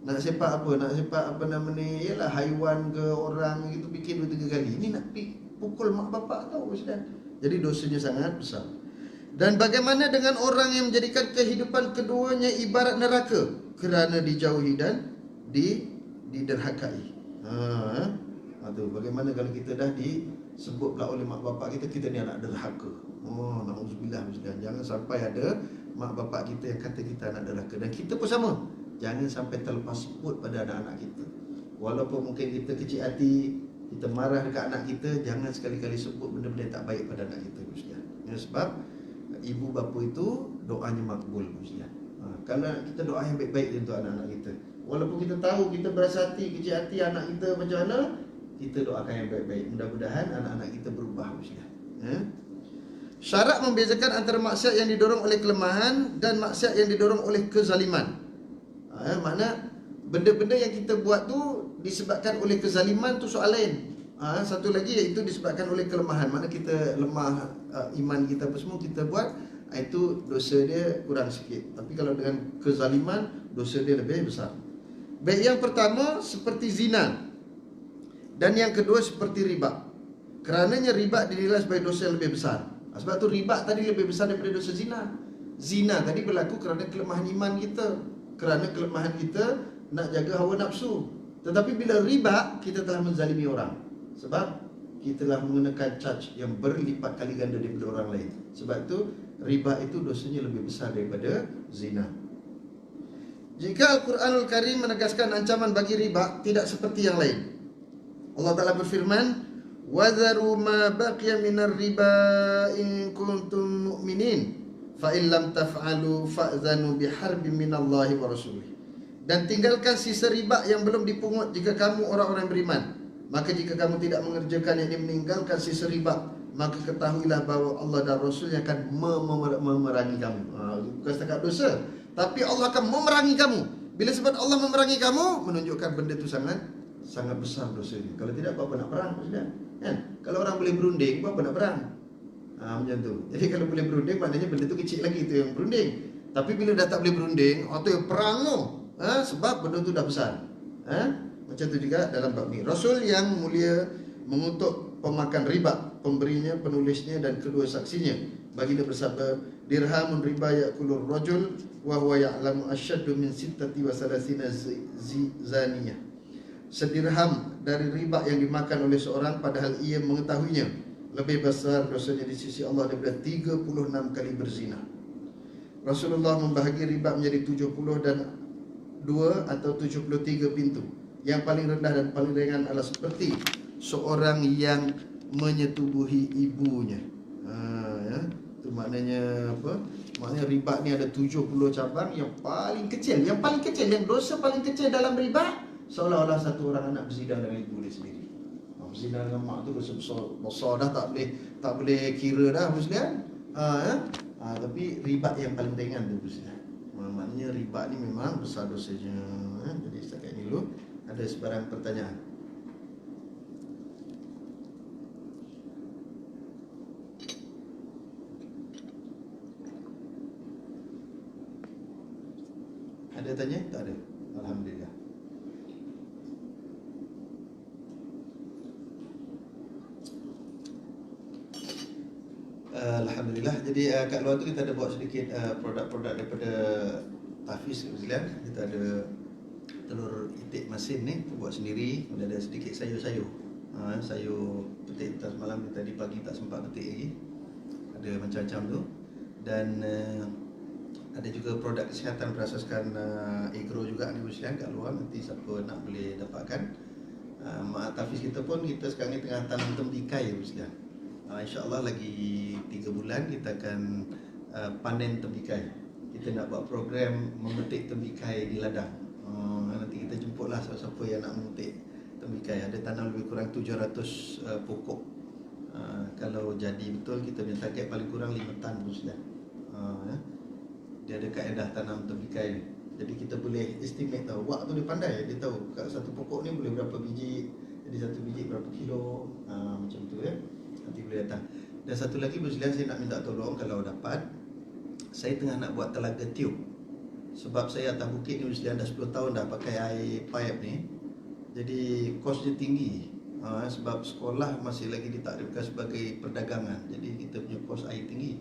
Nak sepak apa? Nak sepak apa nama ni? Yalah haiwan ke orang gitu, fikir 2-3 kali. Ini nak pukul mak bapak tau Muslim. Jadi dosanya sangat besar. Dan bagaimana dengan orang yang menjadikan kehidupan keduanya ibarat neraka kerana dijauhi dan diderhakai. Bagaimana kalau kita dah disebut pula oleh mak bapak kita ni anak derhaka. Na'udzubillah Muslim. Jangan sampai ada mak bapak kita yang kata kita anak derhaka. Dan kita pun sama. Jangan sampai terlepas sebut pada anak-anak kita. Walaupun mungkin kita kecil hati, kita marah dekat anak kita, jangan sekali-kali sebut benda-benda yang tak baik pada anak kita Muslim. Sebab ibu bapa itu doanya makbul Muslim. Kalau kita doa yang baik-baik untuk anak-anak kita, walaupun kita tahu kita berasa hati, kecil hati anak kita macam mana, kita doakan yang baik-baik. Mudah-mudahan anak-anak kita berubah Muslim. Syarat membezakan antara maksiat yang didorong oleh kelemahan dan maksiat yang didorong oleh kezaliman. Makna benda-benda yang kita buat tu disebabkan oleh kezaliman tu soal lain. Satu lagi iaitu disebabkan oleh kelemahan. Mana kita lemah, iman kita apa semua kita buat, itu dosa dia kurang sikit. Tapi kalau dengan kezaliman, dosa dia lebih besar. Baik, yang pertama seperti zina, dan yang kedua seperti riba. Kerananya riba dinilai sebagai dosa yang lebih besar. Sebab tu riba tadi lebih besar daripada dosa zina. Zina tadi berlaku kerana kelemahan iman kita, kerana kelemahan kita nak jaga hawa nafsu. Tetapi bila riba, kita telah menzalimi orang. Sebab kita telah mengenakan charge yang berlipat kali ganda daripada orang lain. Sebab tu riba itu dosanya lebih besar daripada zina. Jika Al-Quranul Karim menegaskan ancaman bagi riba, tidak seperti yang lain. Allah Ta'ala berfirman, وَذَرُوا مَا بَقِيَ مِنَ الرِّبَا إِن كُنْتُم مُؤْمِنِينَ فَإِن لَمْ تَفْعَلُوا فَأْذَنُوا بِحَرْبٍ مِّنَ اللَّهِ وَرَسُولِهِ. Dan tinggalkan sisa riba yang belum dipungut jika kamu orang-orang beriman. Maka jika kamu tidak mengerjakan, yakni meninggalkan sisa riba, maka ketahuilah bahawa Allah dan Rasul akan memerangi kamu. Bukan setakat dosa, tapi Allah akan memerangi kamu. Bila sebab Allah memerangi kamu, menunjukkan benda itu sangat besar dosanya. Kalau tidak, apa nak perang? Kan? Kalau orang boleh berunding, apa nak perang? Macam tu. Jadi kalau boleh berunding, maknanya benda tu kecil lagi, itu yang berunding. Tapi bila dah tak boleh berunding, itu yang perang tu. Sebab benda tu dah besar. Macam tu juga dalam bab ni. Rasul yang mulia mengutuk pemakan riba, pemberinya, penulisnya dan kedua saksinya. Baginda bersabda, dirhamun riba yakulur rajul wa huwa ya'lamu asyaddu min sittati wa salasina zaniyah. Sedirham dari riba yang dimakan oleh seorang padahal ia mengetahuinya, lebih besar dosanya di sisi Allah daripada 36 kali berzina. Rasulullah membahagi riba menjadi 70 dan 2 atau 73 pintu. Yang paling rendah dan paling ringan adalah seperti seorang yang menyetubuhi ibunya. Itu maknanya apa? Maknanya riba ni ada 70 cabang. Yang paling kecil, yang dosa paling kecil dalam riba, seolah-olah satu orang anak berzina dengan ibu dia sendiri. Berzina dengan mak tu dosa besar dah, tak boleh kira dah Muslim. Tapi riba yang paling ringan tu berzina. Maknanya riba ni memang besar dosanya. Jadi setakat ini dulu. Ada sebarang pertanyaan? Ada tanya? Tak ada. Alhamdulillah. Alhamdulillah. Jadi kat luar tu kita ada buat sedikit produk-produk daripada Hafiz Muslim. Kita ada telur itik masin ni, kita buat sendiri. Kemudian ada sedikit sayur-sayur. Sayur petik tak semalam, tadi pagi tak sempat petik lagi. Ada macam-macam tu. Dan ada juga produk kesihatan berasaskan agro juga ni Muslim kat luar. Nanti siapa nak boleh dapatkan. Mak Hafiz kita pun, kita sekarang ni tengah tanam tembikai Muslim. InsyaAllah lagi 3 bulan kita akan panen tembikai. Kita nak buat program memetik tembikai di ladang. Nanti kita jemputlah siapa-siapa yang nak memetik tembikai. Ada tanam lebih kurang 700 pokok. Kalau jadi betul, kita punya target paling kurang 5 tan pun sudah. Dia ada kaedah tanam tembikai ni. Jadi kita boleh estimate tahu. Wak tu dia pandai. Dia tahu kat satu pokok ni boleh berapa biji. Jadi satu biji berapa kilo. Macam tu ya. Nanti boleh datang. Dan satu lagi Muslim, saya nak minta tolong kalau dapat. Saya tengah nak buat telaga tiup. Sebab saya atas bukit ni Muslim dah 10 tahun dah pakai air pipe ni. Jadi kos dia tinggi. Sebab sekolah masih lagi ditakdirkan sebagai perdagangan. Jadi kita punya kos air tinggi.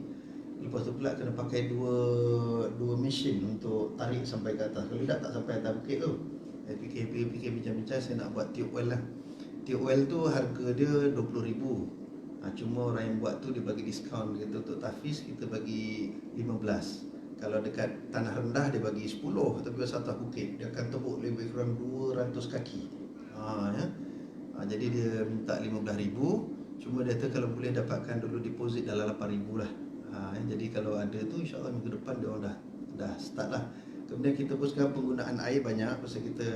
Lepas tu pula kena pakai dua mesin untuk tarik sampai ke atas. Kalau tak sampai atas bukit tu. Saya fikir bincang-bincang, saya nak buat tiup well lah. Tiup well tu harga dia 20,000. Cuma orang yang buat tu dia bagi diskaun. Kita untuk Hafiz kita bagi 15. Kalau dekat tanah rendah dia bagi 10. Tapi pasal atas bukit dia akan tebuk lebih kurang 200 kaki. Jadi dia minta 15,000. Cuma dia kata kalau boleh dapatkan dulu deposit dalam 8,000 lah. Jadi kalau ada tu insyaAllah minggu depan dia orang dah start lah. Kemudian kita pun sekarang penggunaan air banyak. Pasal kita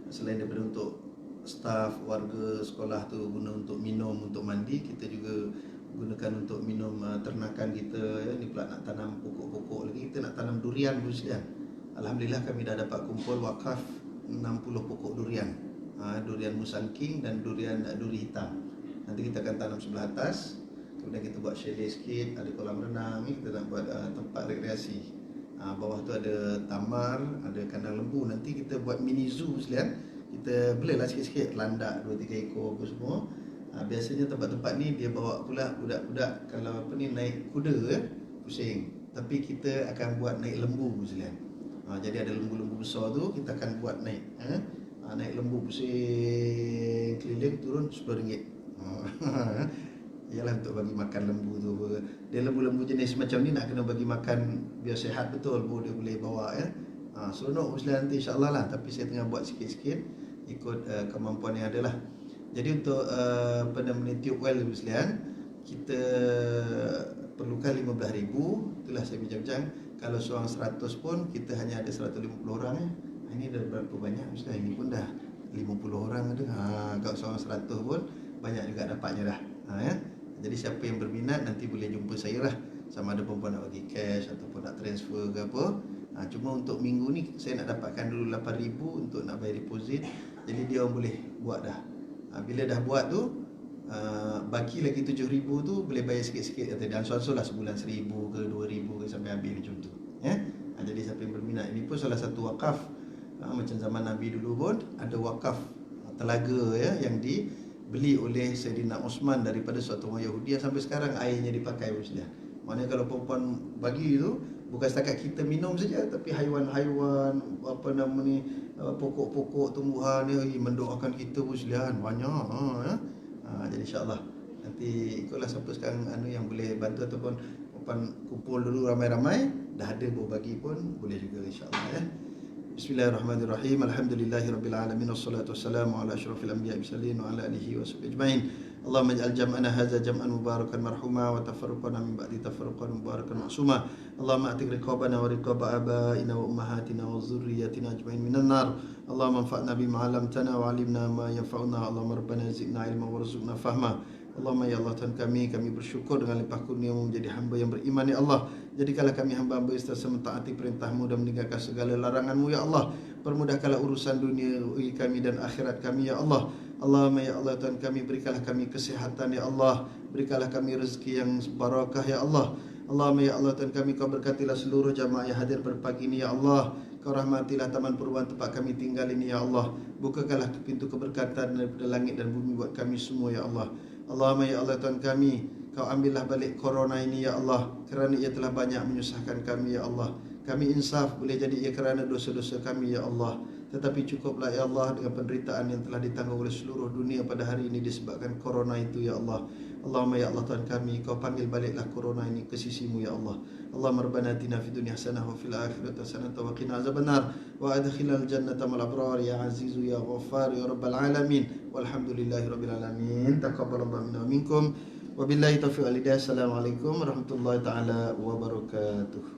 selain daripada untuk staf, warga, sekolah tu guna untuk minum, untuk mandi, kita juga gunakan untuk minum ternakan kita. Ni pula nak tanam pokok-pokok lagi. Kita nak tanam durian dulu sekalian. Alhamdulillah kami dah dapat kumpul wakaf 60 pokok durian. Durian musangking dan durian duri hitam. Nanti kita akan tanam sebelah atas. Kemudian kita buat chalet sikit, ada kolam renang, ni kita nak buat tempat rekreasi. Bawah tu ada tamar, ada kandang lembu. Nanti kita buat mini zoo sekalian. Kita belalah sikit-sikit, landak 2-3 ekor apa semua. Biasanya tempat-tempat ni dia bawa pula budak-budak kalau apa ni naik kuda pusing. Tapi kita akan buat naik lembu sekalian. Jadi ada lembu-lembu besar tu kita akan buat naik. Naik lembu pusing keliling turun RM10. Ialah untuk bagi makan lembu tu. Dia lembu-lembu jenis macam ni nak kena bagi makan biar sihat betul baru dia boleh bawa ya. Seronok Muslim nanti insya-Allah lah, tapi saya tengah buat sikit-sikit ikut kemampuan yang ada lah. Jadi untuk tube well Muslim kita perlukan 15,000. Itulah saya bincang-bincang. Kalau seorang 100 pun kita hanya ada 150 orang ya. Ini dah berapa banyak Muslim? Ini pun dah 50 orang ada. Kalau seorang 100 pun banyak juga dapatnya dah. Ya. Jadi siapa yang berminat nanti boleh jumpa saya lah. Sama ada perempuan nak bagi cash ataupun nak transfer ke apa. Cuma untuk minggu ni saya nak dapatkan dulu 8,000 untuk nak bayar deposit. Jadi dia orang boleh buat dah. Bila dah buat tu baki lagi 7,000 tu boleh bayar sikit-sikit dan suan-suan lah sebulan 1,000 ke 2,000 ke sampai habis macam tu ya. Jadi siapa yang berminat, ini pun salah satu wakaf. Macam zaman Nabi dulu pun ada wakaf telaga ya yang dibeli oleh Sayyidina Osman daripada suatu orang Yahudi yang sampai sekarang airnya dipakai Muslim. Maknanya kalau perempuan bagi tu bukan setakat kita minum saja, tapi haiwan-haiwan apa nama ni, pokok-pokok tumbuhan ni mendoakan kita Muslim banyak ya. Jadi insya-Allah nanti ikutlah siapa sekarang yang boleh bantu ataupun perempuan kumpul dulu ramai-ramai, dah ada baru bagi pun boleh juga insya-Allah ya. Bismillahirrahmanirrahim. Alhamdulillahirabbil alamin wassalatu wassalamu ala asyrafil anbiya'i mursalin wa ala alihi washabbihi ajmain. Allahumma ij'al jam'ana hadza jam'an mubarakan marhuma wa tafarruqana min ba'di tafarruqan mubarakan ma'suma. Allahumma atik riqabana wa riqaba abaina wa ummahatina wa dhurriyyatina ajmain minan nar. Allahumma anfa'na bima 'allamtana wa 'allimna ma yanfa'una. Allahumma rabbana zidna ilman warzuqna fahma. Allahumma ya Allah Tuhan kami bersyukur dengan limpah kurnia-Mu menjadi hamba yang beriman ya Allah. Jadikanlah kami hamba-hamba yang sentiasa mentaati perintah-Mu dan meninggalkan segala larangan-Mu ya Allah. Permudahkanlah urusan dunia kami dan akhirat kami ya Allah. Allahumma ya Allah Tuhan kami, berikanlah kami kesihatan ya Allah. Berikanlah kami rezeki yang barakah ya Allah. Allahumma ya Allah Tuhan kami, Kau berkatilah seluruh jamaah yang hadir pada pagi ini ya Allah. Kau rahmatilah taman perubahan tempat kami tinggal ini ya Allah. Bukakanlah pintu keberkatan daripada langit dan bumi buat kami semua ya Allah. Allahumma ya Allah Tuhan kami, Kau ambillah balik corona ini ya Allah, kerana ia telah banyak menyusahkan kami ya Allah. Kami insaf, boleh jadi ia kerana dosa-dosa kami ya Allah. Tetapi cukuplah ya Allah dengan penderitaan yang telah ditanggung oleh seluruh dunia pada hari ini disebabkan corona itu ya Allah. Allahumma ya Allah Tuhan kami, Kau panggil baliklah corona ini ke sisi-Mu ya Allah. Allahumma rabbana atina fid dunya hasanah wa fil akhirati hasanah wa qina azabannar wa adkhilnal jannata ma'al abrar ya azizu ya ghaffar ya rabbal alamin. Walhamdulillahi rabbil alamin. Taqabbalallahu minna wa minkum. Wabillahi taufiq wal hidayah. Assalamualaikum warahmatullahi taala wabarakatuh.